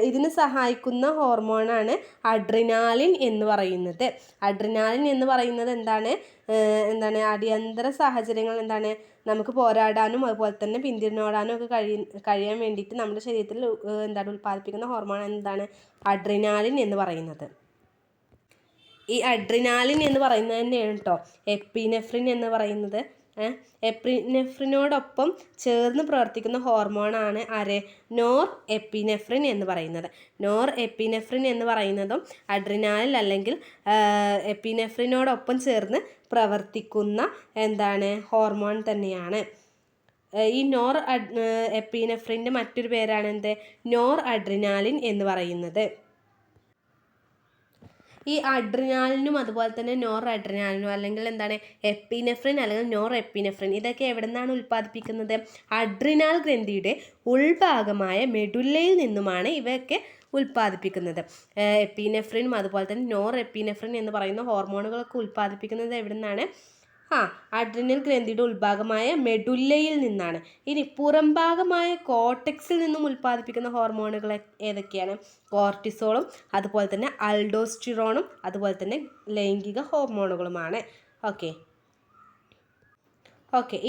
ഇതിന് സഹായിക്കുന്ന ഹോർമോണാണ് അഡ്രിനാലിൻ എന്ന് പറയുന്നത്. അഡ്രിനാലിൻ എന്ന് പറയുന്നത് അടിയന്തര സാഹചര്യങ്ങൾ നമുക്ക് പോരാടാനും അതുപോലെ തന്നെ പിന്തുടരാനും ഒക്കെ കഴിയാൻ വേണ്ടിയിട്ട് നമ്മുടെ ശരീരത്തിൽ ഉൽപ്പാദിപ്പിക്കുന്ന ഹോർമോൺ അഡ്രിനാലിൻ എന്ന് പറയുന്നത്. ഈ അഡ്രിനാലിൻ എന്ന് പറയുന്നത് തന്നെയാണ് എപ്പിനെഫ്രിൻ എന്ന് പറയുന്നത്. എപ്പിനെഫ്രിനോടൊപ്പം ചേർന്ന് പ്രവർത്തിക്കുന്ന ഹോർമോണാണ് ആര്? നോർ എപ്പിനെഫ്രിൻ എന്ന് പറയുന്നത്. നോർ എപ്പിനെഫ്രിൻ എന്ന് പറയുന്നതും അഡ്രിനാലിൻ അല്ലെങ്കിൽ എപ്പിനെഫ്രിനോടൊപ്പം ചേർന്ന് പ്രവർത്തിക്കുന്ന എന്താണ് ഹോർമോൺ തന്നെയാണ്. ഈ നോർ എപ്പിനെഫ്രിൻ്റെ മറ്റൊരു പേരാണ് എന്ത്? നോർ അഡ്രിനാലിൻ എന്ന് പറയുന്നത്. ഈ അഡ്രിനാലിനും അതുപോലെ തന്നെ നോർ അഡ്രിനാലിനും അല്ലെങ്കിൽ എന്താണ് എപ്പിനെഫ്രിൻ അല്ലെങ്കിൽ നോർ എപ്പിനെഫ്രിൻ ഇതൊക്കെ എവിടെ നിന്നാണ് ഉൽപ്പാദിപ്പിക്കുന്നത്? അഡ്രിനാൽ ഗ്രന്ഥിയുടെ ഉൾഭാഗമായ മെഡുല്ലയിൽ നിന്നുമാണ് ഇവയൊക്കെ ഉൽപ്പാദിപ്പിക്കുന്നത്. എപ്പിനെഫ്രിനും അതുപോലെ തന്നെ നോർ എപ്പിനെഫ്രിൻ എന്ന് പറയുന്ന ഹോർമോണുകളൊക്കെ ഉൽപ്പാദിപ്പിക്കുന്നത് എവിടെ നിന്നാണ്? അഡ്രിനൽ ഗ്രന്ഥിയുടെ ഉൾഭാഗമായ മെഡുല്ലയിൽ നിന്നാണ്. ഇനി പുറംഭാഗമായ കോർട്ടെക്സിൽ നിന്നും ഉൽപ്പാദിപ്പിക്കുന്ന ഹോർമോണുകൾ ഏതൊക്കെയാണ്? കോർട്ടിസോളും അതുപോലെ തന്നെ അൽഡോസ്റ്റിറോണും അതുപോലെ തന്നെ ലൈംഗിക ഹോർമോണുകളുമാണ്. ഓക്കെ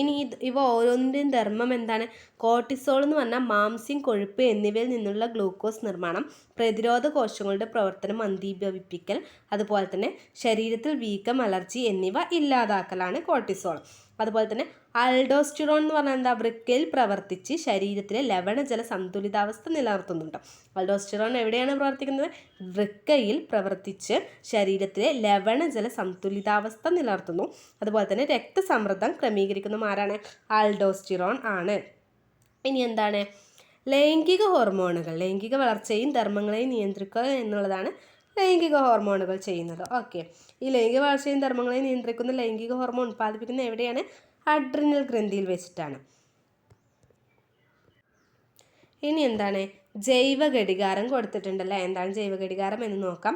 ഇനി ഇവ ഓരോന്നിൻ്റെയും ധർമ്മം എന്താണ്? കോർട്ടിസോൾ എന്ന് പറഞ്ഞാൽ മാംസ്യം, കൊഴുപ്പ് എന്നിവയിൽ നിന്നുള്ള ഗ്ലൂക്കോസ് നിർമ്മാണം, പ്രതിരോധ കോശങ്ങളുടെ പ്രവർത്തനം മന്ദീഭവിപ്പിക്കൽ, അതുപോലെ തന്നെ ശരീരത്തിൽ വീക്കം, അലർജി എന്നിവ ഇല്ലാതാക്കലാണ് കോർട്ടിസോൾ. അതുപോലെ തന്നെ അൽഡോസ്റ്റിറോൺ എന്ന് പറഞ്ഞാൽ എന്താ? വൃക്കയിൽ പ്രവർത്തിച്ച് ശരീരത്തിലെ ലവണജല സന്തുലിതാവസ്ഥ നിലനിർത്തുന്നുണ്ട്. അൽഡോസ്റ്റിറോൺ എവിടെയാണ് പ്രവർത്തിക്കുന്നത്? വൃക്കയിൽ പ്രവർത്തിച്ച് ശരീരത്തിലെ ലവണജല സന്തുലിതാവസ്ഥ നിലനിർത്തുന്നു. അതുപോലെ തന്നെ രക്തസമ്മർദ്ദം ക്രമീകരിക്കുന്നതും ആരാണ്? അൽഡോസ്റ്റിറോൺ ആണ്. ഇനി എന്താണ്? ലൈംഗിക ഹോർമോണുകൾ. ലൈംഗിക വളർച്ചയും ധർമ്മങ്ങളെയും നിയന്ത്രിക്കുക എന്നുള്ളതാണ് ലൈംഗിക ഹോർമോണുകൾ ചെയ്യുന്നത്. ഈ ലൈംഗിക വളർച്ചയും ധർമ്മങ്ങളെയും നിയന്ത്രിക്കുന്ന ലൈംഗിക ഹോർമോൺ ഉൽപ്പാദിപ്പിക്കുന്നത് എവിടെയാണ്? അഡ്രിനൽ ഗ്രന്ഥിയിൽ വെച്ചിട്ടാണ്. ഇനി എന്താണ്? ജൈവ ഘടികാരം കൊടുത്തിട്ടുണ്ടല്ലേ. എന്താണ് ജൈവ ഘടികാരം എന്ന് നോക്കാം.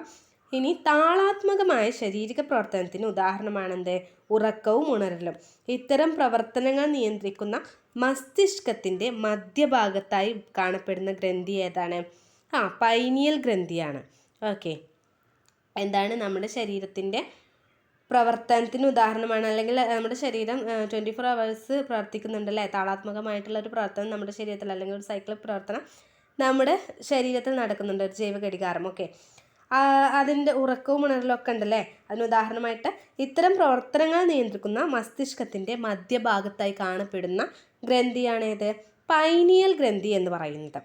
ഇനി താളാത്മകമായ ശാരീരിക പ്രവർത്തനത്തിന് ഉദാഹരണമാണ് എന്ത്? ഉറക്കവും ഉണരലും. ഇത്തരം പ്രവർത്തനങ്ങൾ നിയന്ത്രിക്കുന്ന മസ്തിഷ്കത്തിൻ്റെ മധ്യഭാഗത്തായി കാണപ്പെടുന്ന ഗ്രന്ഥി ഏതാണ്? പൈനിയൽ ഗ്രന്ഥിയാണ്. എന്താണ്? നമ്മുടെ ശരീരത്തിൻ്റെ പ്രവർത്തനത്തിന് ഉദാഹരണമാണ്, അല്ലെങ്കിൽ നമ്മുടെ ശരീരം 24 hours പ്രവർത്തിക്കുന്നുണ്ടല്ലേ. താളാത്മകമായിട്ടുള്ള ഒരു പ്രവർത്തനം നമ്മുടെ ശരീരത്തിൽ, അല്ലെങ്കിൽ ഒരു സൈക്ലിക് പ്രവർത്തനം നമ്മുടെ ശരീരത്തിൽ നടക്കുന്നുണ്ട്, ഒരു ജൈവ ഘടികാരം. അതിൻ്റെ ഉറക്കവും ഉണരലൊക്കെ ഉണ്ടല്ലേ. അതിന് ഉദാഹരണമായിട്ട് ഇത്തരം പ്രവർത്തനങ്ങൾ നിയന്ത്രിക്കുന്ന മസ്തിഷ്കത്തിൻ്റെ മധ്യഭാഗത്തായി കാണപ്പെടുന്ന ഗ്രന്ഥിയാണേത്? പൈനിയൽ ഗ്രന്ഥി എന്ന് പറയുന്നത്.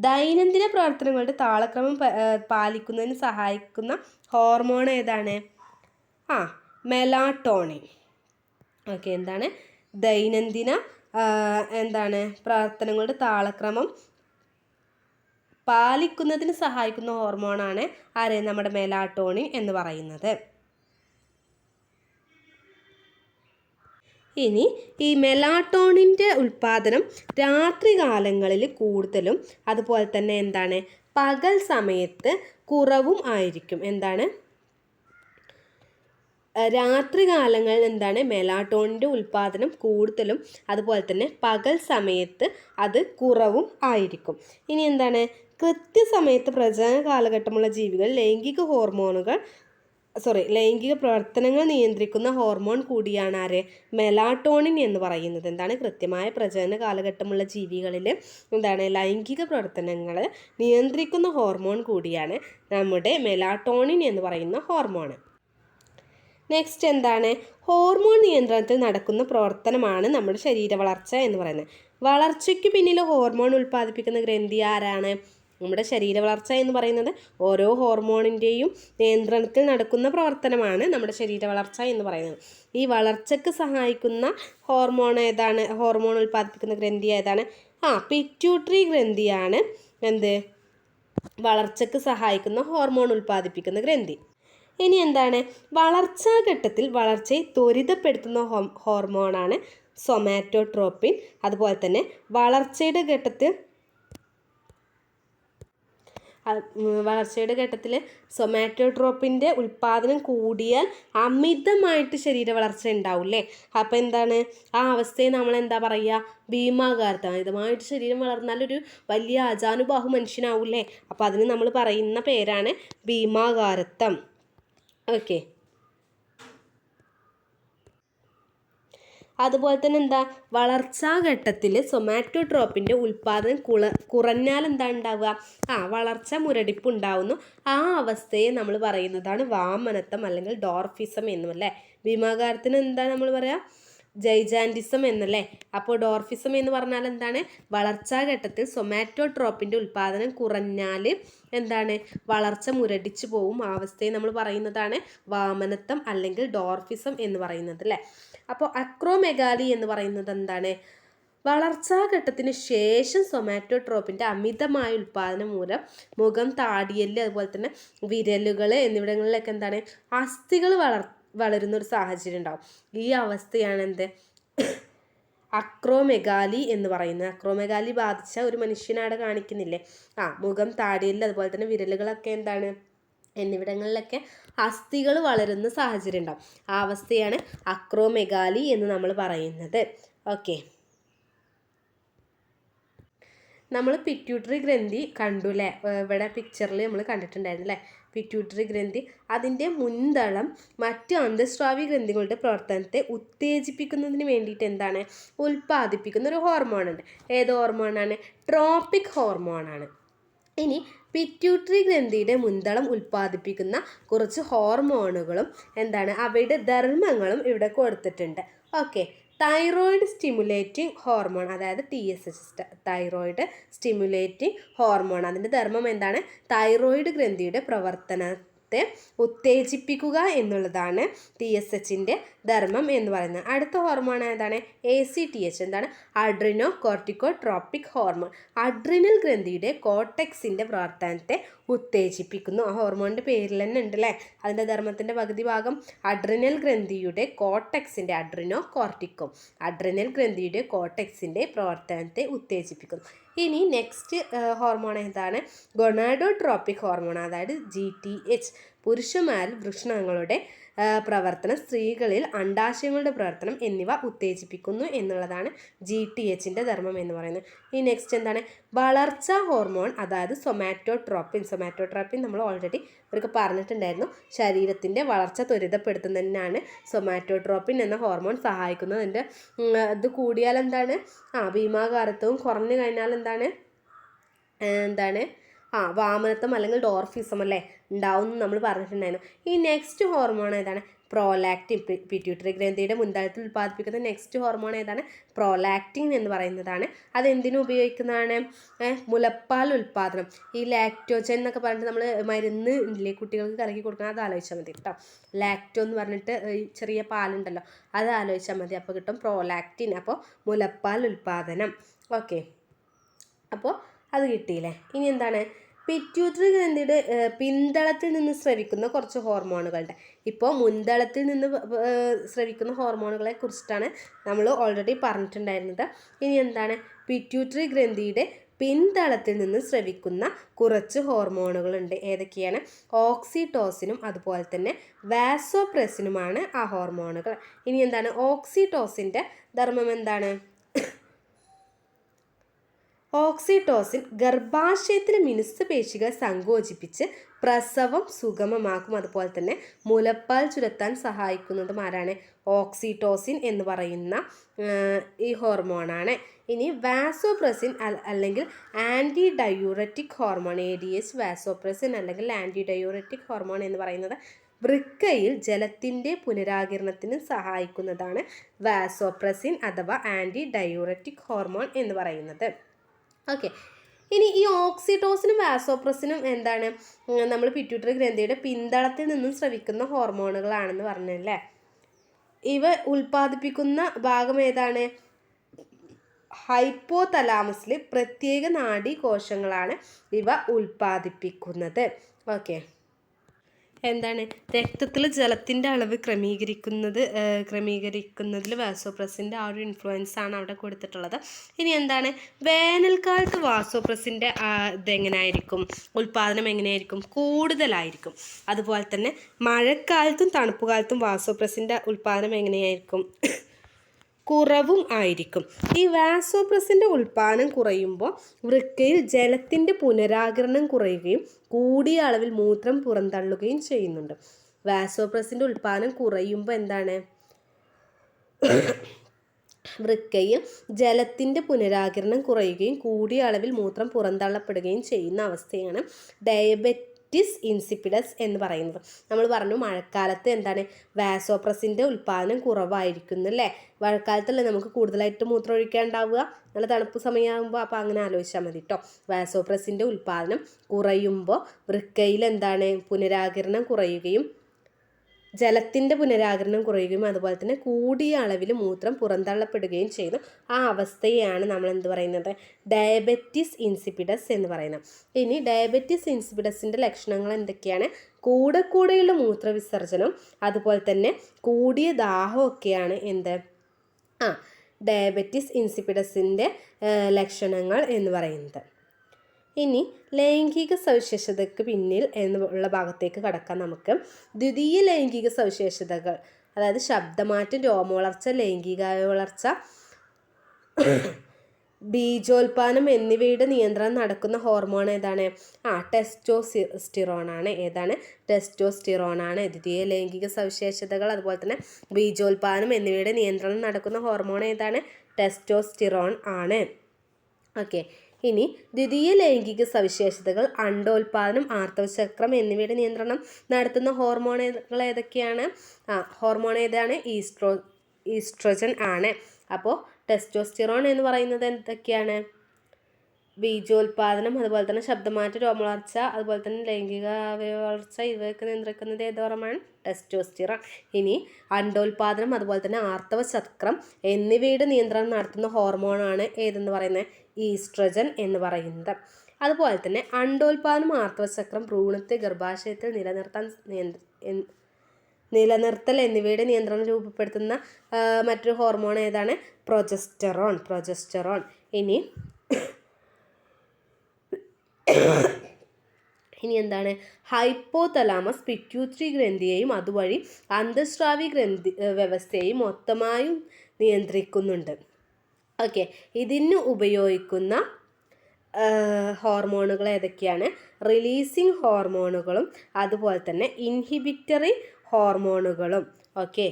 ദൈനംദിന പ്രവർത്തനങ്ങളുടെ താളക്രമം പാലിക്കുന്നതിന് സഹായിക്കുന്ന ഹോർമോൺ ഏതാണ്? മെലാട്ടോണിൻ. എന്താണ്? ദൈനംദിന പ്രവർത്തനങ്ങളുടെ താളക്രമം പാലിക്കുന്നതിന് സഹായിക്കുന്ന ഹോർമോണാണ് ആര്? നമ്മുടെ മെലാട്ടോണിൻ എന്ന് പറയുന്നത്. ഇനി ഈ മെലാട്ടോണിൻ്റെ ഉൽപ്പാദനം രാത്രികാലങ്ങളിൽ കൂടുതലും അതുപോലെ തന്നെ എന്താണ്? പകൽ സമയത്ത് കുറവും ആയിരിക്കും. എന്താണ്? രാത്രികാലങ്ങളിൽ എന്താണ്? മെലാട്ടോണിൻ്റെ ഉൽപ്പാദനം കൂടുതലും അതുപോലെ തന്നെ പകൽ സമയത്ത് അത് കുറവും ആയിരിക്കും. ഇനി എന്താണ്? കൃത്യസമയത്ത് പ്രജനന കാലഘട്ടമുള്ള ജീവികൾ ലൈംഗിക പ്രവർത്തനങ്ങൾ നിയന്ത്രിക്കുന്ന ഹോർമോൺ കൂടിയാണ് ആര്? മെലാട്ടോണിൻ എന്ന് പറയുന്നത്. എന്താണ്? കൃത്യമായ പ്രജനന കാലഘട്ടമുള്ള ജീവികളിൽ എന്താണ്? ലൈംഗിക പ്രവർത്തനങ്ങൾ നിയന്ത്രിക്കുന്ന ഹോർമോൺ കൂടിയാണ് നമ്മുടെ മെലാട്ടോണിൻ എന്ന് പറയുന്ന ഹോർമോൺ. നെക്സ്റ്റ് എന്താണ്? ഹോർമോൺ നിയന്ത്രണത്തിൽ നടക്കുന്ന പ്രവർത്തനമാണ് നമ്മുടെ ശരീര വളർച്ച എന്ന് പറയുന്നത്. വളർച്ചയ്ക്ക് പിന്നിൽ ഹോർമോൺ ഉൽപ്പാദിപ്പിക്കുന്ന ഗ്രന്ഥി ആരാണ്? നമ്മുടെ ശരീര വളർച്ച എന്ന് പറയുന്നത് ഓരോ ഹോർമോണിൻ്റെയും നിയന്ത്രണത്തിൽ നടക്കുന്ന പ്രവർത്തനമാണ് നമ്മുടെ ശരീര വളർച്ച എന്ന് പറയുന്നത്. ഈ വളർച്ചയ്ക്ക് സഹായിക്കുന്ന ഹോർമോൺ ഏതാണ്? ഹോർമോൺ ഉൽപ്പാദിപ്പിക്കുന്ന ഗ്രന്ഥി ഏതാണ്? പിറ്റ്യൂട്ടറി ഗ്രന്ഥിയാണ് എന്ത്? വളർച്ചയ്ക്ക് സഹായിക്കുന്ന ഹോർമോൺ ഉൽപ്പാദിപ്പിക്കുന്ന ഗ്രന്ഥി. ഇനി എന്താണ്? വളർച്ചാഘട്ടത്തിൽ വളർച്ചയെ ത്വരിതപ്പെടുത്തുന്ന ഹോർമോണാണ് സൊമാറ്റോട്രോപ്പിൻ. അതുപോലെ തന്നെ വളർച്ചയുടെ ഘട്ടത്തിൽ സൊമാറ്റോട്രോപ്പിൻ്റെ ഉൽപ്പാദനം കൂടിയാൽ അമിതമായിട്ട് ശരീര വളർച്ച ഉണ്ടാവില്ലേ. അപ്പോൾ എന്താണ്? ആ അവസ്ഥയെ നമ്മൾ എന്താ പറയുക? ഭീമാകാരത്വം. അമിതമായിട്ട് ശരീരം വളർന്നാൽ ഒരു വലിയ ആജാനുബാഹു മനുഷ്യനാവില്ലേ. അപ്പോൾ അതിന് നമ്മൾ പറയുന്ന പേരാണ് ഭീമാകാരത്വം. അതുപോലെ തന്നെ എന്താ? വളർച്ചാഘട്ടത്തിൽ സൊമാറ്റോട്രോപ്പിൻ്റെ ഉൽപ്പാദനം കുറഞ്ഞാൽ എന്താ ഉണ്ടാവുക? വളർച്ച മുരടിപ്പ് ഉണ്ടാവുന്നു. ആ അവസ്ഥയെ നമ്മൾ പറയുന്നതാണ് വാമനത്വം അല്ലെങ്കിൽ ഡോർഫിസം എന്നും അല്ലേ. ഭീമാകാരത്തിന് എന്താ നമ്മൾ പറയുക? ജൈജാൻറ്റിസം എന്നല്ലേ. അപ്പോൾ ഡോർഫിസം എന്ന് പറഞ്ഞാൽ എന്താണ്? വളർച്ചാഘട്ടത്തിൽ സൊമാറ്റോട്രോപ്പിൻ്റെ ഉൽപ്പാദനം കുറഞ്ഞാൽ എന്താണ്? വളർച്ച മുരടിച്ചു പോവും. അവസ്ഥയെ നമ്മൾ പറയുന്നതാണ് വാമനത്വം അല്ലെങ്കിൽ ഡോർഫിസം എന്ന് പറയുന്നത് അല്ലേ. അപ്പോൾ അക്രോമെഗാലി എന്ന് പറയുന്നത് എന്താണ്? വളർച്ചാഘട്ടത്തിന് ശേഷം സൊമാറ്റോട്രോപ്പിൻ്റെ അമിതമായ ഉൽപ്പാദനം മൂലം മുഖം, താടിയെല്ല്, അതുപോലെ തന്നെ വിരലുകൾ എന്നിവിടങ്ങളിലൊക്കെ എന്താണ്? അസ്ഥികൾ വളരുന്ന ഒരു സാഹചര്യം ഉണ്ടാവും. ഈ അവസ്ഥയാണ് എന്ത്? അക്രോമെഗാലി എന്ന് പറയുന്നത്. അക്രോമെഗാലി ബാധിച്ച ഒരു മനുഷ്യനാട് കാണിക്കുന്നില്ലേ? മുഖം, താടിയെല്ല്, അതുപോലെ തന്നെ വിരലുകളൊക്കെ എന്താണ്? എന്നിവിടങ്ങളിലൊക്കെ അസ്ഥികൾ വളരുന്ന സാഹചര്യം ഉണ്ടാവും. ആ അവസ്ഥയാണ് അക്രോമെഗാലി എന്ന് നമ്മൾ പറയുന്നത്. ഓക്കെ, നമ്മൾ പിറ്റ്യൂട്ടറി ഗ്രന്ഥി കണ്ടു അല്ലേ? ഇവിടെ പിക്ചറിൽ നമ്മൾ കണ്ടിട്ടുണ്ടായിരുന്നു അല്ലേ? പിറ്റ്യൂട്ടറി ഗ്രന്ഥി അതിൻ്റെ മുൻതളം മറ്റ് അന്തസ്രാവി ഗ്രന്ഥികളുടെ പ്രവർത്തനത്തെ ഉത്തേജിപ്പിക്കുന്നതിന് വേണ്ടിയിട്ട് എന്താണ്? ഉൽപ്പാദിപ്പിക്കുന്ന ഒരു ഹോർമോണുണ്ട്. ഏത് ഹോർമോണാണ്? ട്രോപ്പിക് ഹോർമോണാണ്. ഇനി പിറ്റ്യൂട്ടറി ഗ്രന്ഥിയുടെ മുൻതളം ഉൽപ്പാദിപ്പിക്കുന്ന കുറച്ച് ഹോർമോണുകളും എന്താണ്? അവയുടെ ധർമ്മങ്ങളും ഇവിടെ കൊടുത്തിട്ടുണ്ട്. ഓക്കെ, തൈറോയിഡ് സ്റ്റിമുലേറ്റിംഗ് ഹോർമോൺ, അതായത് TSH, തൈറോയിഡ് സ്റ്റിമുലേറ്റിംഗ് ഹോർമോൺ. അതിൻ്റെ ധർമ്മം എന്താണ്? തൈറോയിഡ് ഗ്രന്ഥിയുടെ പ്രവർത്തനത്തെ ഉത്തേജിപ്പിക്കുക എന്നുള്ളതാണ് TSHൻ്റെ ധർമ്മം എന്ന് പറയുന്നത്. അടുത്ത ഹോർമോൺ ഏതാണ്? ACTH. എന്താണ്? Adreno cortico tropic hormone. Adrenal ഗ്രന്ഥിയുടെ കോർട്ടെക്സിൻ്റെ പ്രവർത്തനത്തെ ഉത്തേജിപ്പിക്കുന്നു. ആ ഹോർമോണിൻ്റെ പേരിൽ തന്നെ ഉണ്ട് അല്ലേ? അതിൻ്റെ ധർമ്മത്തിൻ്റെ പകുതി ഭാഗം അഡ്രിനൽ ഗ്രന്ഥിയുടെ കോർട്ടെക്സിൻ്റെ, അഡ്രിനോ കോർട്ടിക്കോ, അഡ്രിനൽ ഗ്രന്ഥിയുടെ കോർട്ടെക്സിൻ്റെ പ്രവർത്തനത്തെ ഉത്തേജിപ്പിക്കുന്നു. ഇനി നെക്സ്റ്റ് ഹോർമോൺ ഏതാണ്? ഗൊണാഡോട്രോപ്പിക് ഹോർമോൺ, അതായത് GTH. പുരുഷന്മാരിൽ വൃഷണങ്ങളുടെ പ്രവർത്തനം, സ്ത്രീകളിൽ അണ്ഡാശയങ്ങളുടെ പ്രവർത്തനം എന്നിവ ഉത്തേജിപ്പിക്കുന്നു എന്നുള്ളതാണ് GTHൻ്റെ ധർമ്മം എന്ന് പറയുന്നത്. ഈ നെക്സ്റ്റ് എന്താണ്? വളർച്ചാ ഹോർമോൺ, അതായത് സൊമാറ്റോട്രോപ്പിൻ. സൊമാറ്റോട്രോപ്പിൻ നമ്മൾ ഓൾറെഡി ഇവർക്ക് പറഞ്ഞിട്ടുണ്ടായിരുന്നു. ശരീരത്തിൻ്റെ വളർച്ച ത്വരിതപ്പെടുത്തുന്നതിനാണ് സൊമാറ്റോട്രോപ്പിൻ എന്ന ഹോർമോൺ സഹായിക്കുന്നത്. ഇതിൻ്റെ ഇത് കൂടിയാൽ എന്താണ്? ഭീമാകാരത്വവും കുറഞ്ഞു കഴിഞ്ഞാൽ എന്താണ്? വാമനത്വം അല്ലെങ്കിൽ ഡോർഫിസം അല്ലേ ഉണ്ടാവും എന്ന് നമ്മൾ പറഞ്ഞിട്ടുണ്ടായിരുന്നു. ഈ നെക്സ്റ്റ് ഹോർമോൺ ഏതാണ്? പ്രോലാക്റ്റിൻ. പിറ്റ്യൂട്ടറി ഗ്രന്ഥിയുടെ മുൻതളത്തിൽ ഉൽപ്പാദിപ്പിക്കുന്ന നെക്സ്റ്റ് ഹോർമോൺ ഏതാണ്? പ്രോലാക്റ്റിൻ എന്ന് പറയുന്നതാണ്. അതെന്തിനു ഉപയോഗിക്കുന്നതാണ്? മുലപ്പാൽ ഉൽപ്പാദനം. ഈ ലാക്ടോജൻ എന്നൊക്കെ പറഞ്ഞിട്ട് നമ്മൾ മരുന്ന് ഇല്ലേ കുട്ടികൾക്ക് കലക്കി കൊടുക്കണം, അത് ആലോചിച്ചാൽ മതി കേട്ടോ. ലാക്ടോ എന്ന് പറഞ്ഞിട്ട് ചെറിയ പാലുണ്ടല്ലോ, അത് ആലോചിച്ചാൽ മതി. അപ്പോൾ കിട്ടും പ്രോലാക്റ്റിൻ. അപ്പോൾ മുലപ്പാൽ ഉൽപ്പാദനം. ഓക്കെ, അപ്പോൾ അത് കിട്ടിയില്ലേ? ഇനി എന്താണ്? പിറ്റ്യൂട്ടറി ഗ്രന്ഥിയുടെ പിന്തളത്തിൽ നിന്ന് സ്രവിക്കുന്ന കുറച്ച് ഹോർമോണുകളുടെ. ഇപ്പോൾ മുൻതളത്തിൽ നിന്ന് സ്രവിക്കുന്ന ഹോർമോണുകളെ കുറിച്ചിട്ടാണ് നമ്മൾ ഓൾറെഡി പറഞ്ഞിട്ടുണ്ടായിരുന്നത്. ഇനി എന്താണ്? പിറ്റ്യൂട്ടറി ഗ്രന്ഥിയുടെ പിന്തളത്തിൽ നിന്ന് സ്രവിക്കുന്ന കുറച്ച് ഹോർമോണുകളുണ്ട്. ഏതൊക്കെയാണ്? ഓക്സിറ്റോസിനും അതുപോലെ തന്നെ വാസോപ്രസിനുമാണ് ആ ഹോർമോണുകൾ. ഇനി എന്താണ്? ഓക്സിറ്റോസിൻ്റെ ധർമ്മം എന്താണ്? ഓക്സിറ്റോസിൻ ഗർഭാശയത്തിലെ മിനുസപേശികൾ സങ്കോചിപ്പിച്ച് പ്രസവം സുഗമമാക്കും. അതുപോലെ തന്നെ മുലപ്പാൽ ചുരത്താൻ സഹായിക്കുന്നതും ആരാണ്? ഓക്സിറ്റോസിൻ എന്ന് പറയുന്ന ഈ ഹോർമോണാണ്. ഇനി വാസോപ്രസിൻ അല്ലെങ്കിൽ anti diuretic hormone, ADH. Vasopressin അല്ലെങ്കിൽ ആൻറ്റി ഡയൂററ്റിക് ഹോർമോൺ എന്ന് പറയുന്നത് വൃക്കയിൽ ജലത്തിൻ്റെ പുനരാകിരണത്തിന് സഹായിക്കുന്നതാണ് വാസോപ്രസിൻ അഥവാ ആൻറ്റി ഡയൂററ്റിക് ഹോർമോൺ എന്ന് പറയുന്നത്. ഓക്കെ, ഇനി ഈ ഓക്സിറ്റോസിനും വാസോപ്രസിനും എന്താണ്? നമ്മൾ പിറ്റ്യൂട്ടറി ഗ്രന്ഥിയുടെ പിന്തളത്തിൽ നിന്നും സ്രവിക്കുന്ന ഹോർമോണുകളാണെന്ന് പറഞ്ഞല്ലേ. ഇവ ഉൽപ്പാദിപ്പിക്കുന്ന ഭാഗം ഏതാണ്? ഹൈപ്പോതലാമസിൽ പ്രത്യേക നാഡീകോശങ്ങളാണ് ഇവ ഉൽപ്പാദിപ്പിക്കുന്നത്. ഓക്കെ, എന്താണ്? രക്തത്തിൽ ജലത്തിൻ്റെ അളവ് ക്രമീകരിക്കുന്നതിൽ വാസോപ്രസിൻ്റെ ആ ഒരു ഇൻഫ്ലുവൻസ് ആണ് അവിടെ കൊടുത്തിട്ടുള്ളത്. ഇനി എന്താണ്? വേനൽക്കാലത്ത് വാസോപ്രസിൻ്റെ ഇതെങ്ങനെയായിരിക്കും? ഉൽപ്പാദനം എങ്ങനെയായിരിക്കും? കൂടുതലായിരിക്കും. അതുപോലെ തന്നെ മഴക്കാലത്തും തണുപ്പ് കാലത്തും വാസോപ്രസിൻ്റെ ഉൽപ്പാദനം എങ്ങനെയായിരിക്കും? കുറവും ആയിരിക്കും. ഈ വാസോപ്രസിൻ്റെ ഉൽപ്പാദനം കുറയുമ്പോൾ വൃക്കയിൽ ജലത്തിൻ്റെ പുനരാകിരണം കുറയുകയും കൂടിയ അളവിൽ മൂത്രം പുറന്തള്ളുകയും ചെയ്യുന്നുണ്ട്. വാസോപ്രസിൻ്റെ ഉൽപ്പാദനം കുറയുമ്പോൾ എന്താണ്? വൃക്കയിൽ ജലത്തിൻ്റെ പുനരാകിരണം കുറയുകയും കൂടിയ അളവിൽ മൂത്രം പുറന്തള്ളപ്പെടുകയും ചെയ്യുന്ന അവസ്ഥയാണ് ഡയബറ്റിസ് ഇൻസിപ്പിഡസ് എന്ന് പറയുന്നത്. നമ്മൾ പറഞ്ഞു മഴക്കാലത്ത് എന്താണ് വാസോപ്രസിൻ്റെ ഉൽപ്പാദനം കുറവായിരിക്കുന്നു അല്ലേ. മഴക്കാലത്തല്ലേ നമുക്ക് കൂടുതലായിട്ട് മൂത്രം ഒഴിക്കാനുണ്ടാവുക, നല്ല തണുപ്പ് സമയമാകുമ്പോൾ. അപ്പോൾ അങ്ങനെ ആലോചിച്ചാൽ മതി കേട്ടോ. വാസോപ്രസിൻ്റെ ഉൽപ്പാദനം കുറയുമ്പോൾ വൃക്കയിൽ എന്താണ് പുനരാകിരണം കുറയുകയും ജലത്തിൻ്റെ പുനരാകിരണം കുറയുകയും അതുപോലെ തന്നെ കൂടിയ അളവിൽ മൂത്രം പുറന്തള്ളപ്പെടുകയും ചെയ്യുന്നു. ആ അവസ്ഥയെയാണ് നമ്മൾ എന്ത് പറയുന്നത്, ഡയബറ്റിസ് ഇൻസിപ്പിഡസ് എന്ന് പറയുന്നത്. ഇനി ഡയബറ്റിസ് ഇൻസിപ്പിഡസിൻ്റെ ലക്ഷണങ്ങൾ എന്തൊക്കെയാണ്? കൂടെയുള്ള മൂത്രവിസർജനം അതുപോലെ തന്നെ കൂടിയ ദാഹമൊക്കെയാണ് എന്ത് ഡയബറ്റിസ് ഇൻസിപ്പിഡസിൻ്റെ ലക്ഷണങ്ങൾ എന്ന് പറയുന്നത്. ഇനി ലൈംഗിക സവിശേഷതയ്ക്ക് പിന്നിൽ എന്നുള്ള ഭാഗത്തേക്ക് കടക്കാം നമുക്ക്. ദ്വിതീയ ലൈംഗിക സവിശേഷതകൾ, അതായത് ശബ്ദമാറ്റം, രോമവളർച്ച, ലൈംഗിക വളർച്ച, ബീജോൽപാദനം എന്നിവയുടെ നിയന്ത്രണം നടക്കുന്ന ഹോർമോൺ ഏതാണ്? ടെസ്റ്റോസ്റ്റിറോൺ ആണ്. ഏതാണ്? ടെസ്റ്റോസ്റ്റിറോൺ ആണ് ദ്വിതീയ ലൈംഗിക സവിശേഷതകൾ. അതുപോലെ തന്നെ ബീജോൽപാദനം എന്നിവയുടെ നിയന്ത്രണം നടക്കുന്ന ഹോർമോൺ ഏതാണ്? ടെസ്റ്റോസ്റ്റിറോൺ ആണ്. ഓക്കെ. ഇനി ദ്വിതീയ ലൈംഗിക സവിശേഷതകൾ അണ്ഡോൽപാദനം, ആർത്തവചക്രം എന്നിവയുടെ നിയന്ത്രണം നടത്തുന്ന ഹോർമോണുകൾ ഏതൊക്കെയാണ്? ഹോർമോൺ ഏതാണ്? ഈസ്ട്രോജൻ ആണ്. അപ്പോൾ ടെസ്റ്റോസ്റ്റിറോൺ എന്ന് പറയുന്നത് എന്തൊക്കെയാണ്? ബീജോൽപാദനം, അതുപോലെ തന്നെ ശബ്ദമാറ്റം, രോമവളർച്ച, അതുപോലെ തന്നെ ലൈംഗിക വളർച്ച, ഇവയൊക്കെ നിയന്ത്രിക്കുന്നത് ഏത് ഹോർമോണാണ്? ടെസ്റ്റോസ്റ്റിറോൺ. ഇനി അണ്ഡോൽപാദനം അതുപോലെ തന്നെ ആർത്തവ ചക്രം എന്നിവയുടെ നിയന്ത്രണം നടത്തുന്ന ഹോർമോണാണ് ഏതെന്ന് പറയുന്നത്? ഈസ്ട്രജൻ എന്ന് പറയുന്നത്. അതുപോലെ തന്നെ അണ്ഡോൽപാദനം, ആർത്തവചക്രം, ഭ്രൂണത്തെ ഗർഭാശയത്തിൽ നിലനിർത്തൽ എന്നിവയുടെ നിയന്ത്രണം രൂപപ്പെടുത്തുന്ന മറ്റൊരു ഹോർമോൺ ഏതാണ്? പ്രൊജസ്റ്ററോൺ. ഇനി എന്താണ്? ഹൈപ്പോതലാമസ് പിറ്റ്യൂട്ടറി ഗ്രന്ഥിയെയും അതുവഴി അന്തഃസ്രാവി വ്യവസ്ഥയെയും മൊത്തമായും നിയന്ത്രിക്കുന്നുണ്ട്. ഓക്കെ. ഇതിന് ഉപയോഗിക്കുന്ന ഹോർമോണുകൾ ഏതൊക്കെയാണ്? റിലീസിങ് ഹോർമോണുകളും അതുപോലെ തന്നെ ഇൻഹിബിറ്ററി ഹോർമോണുകളും. ഓക്കെ.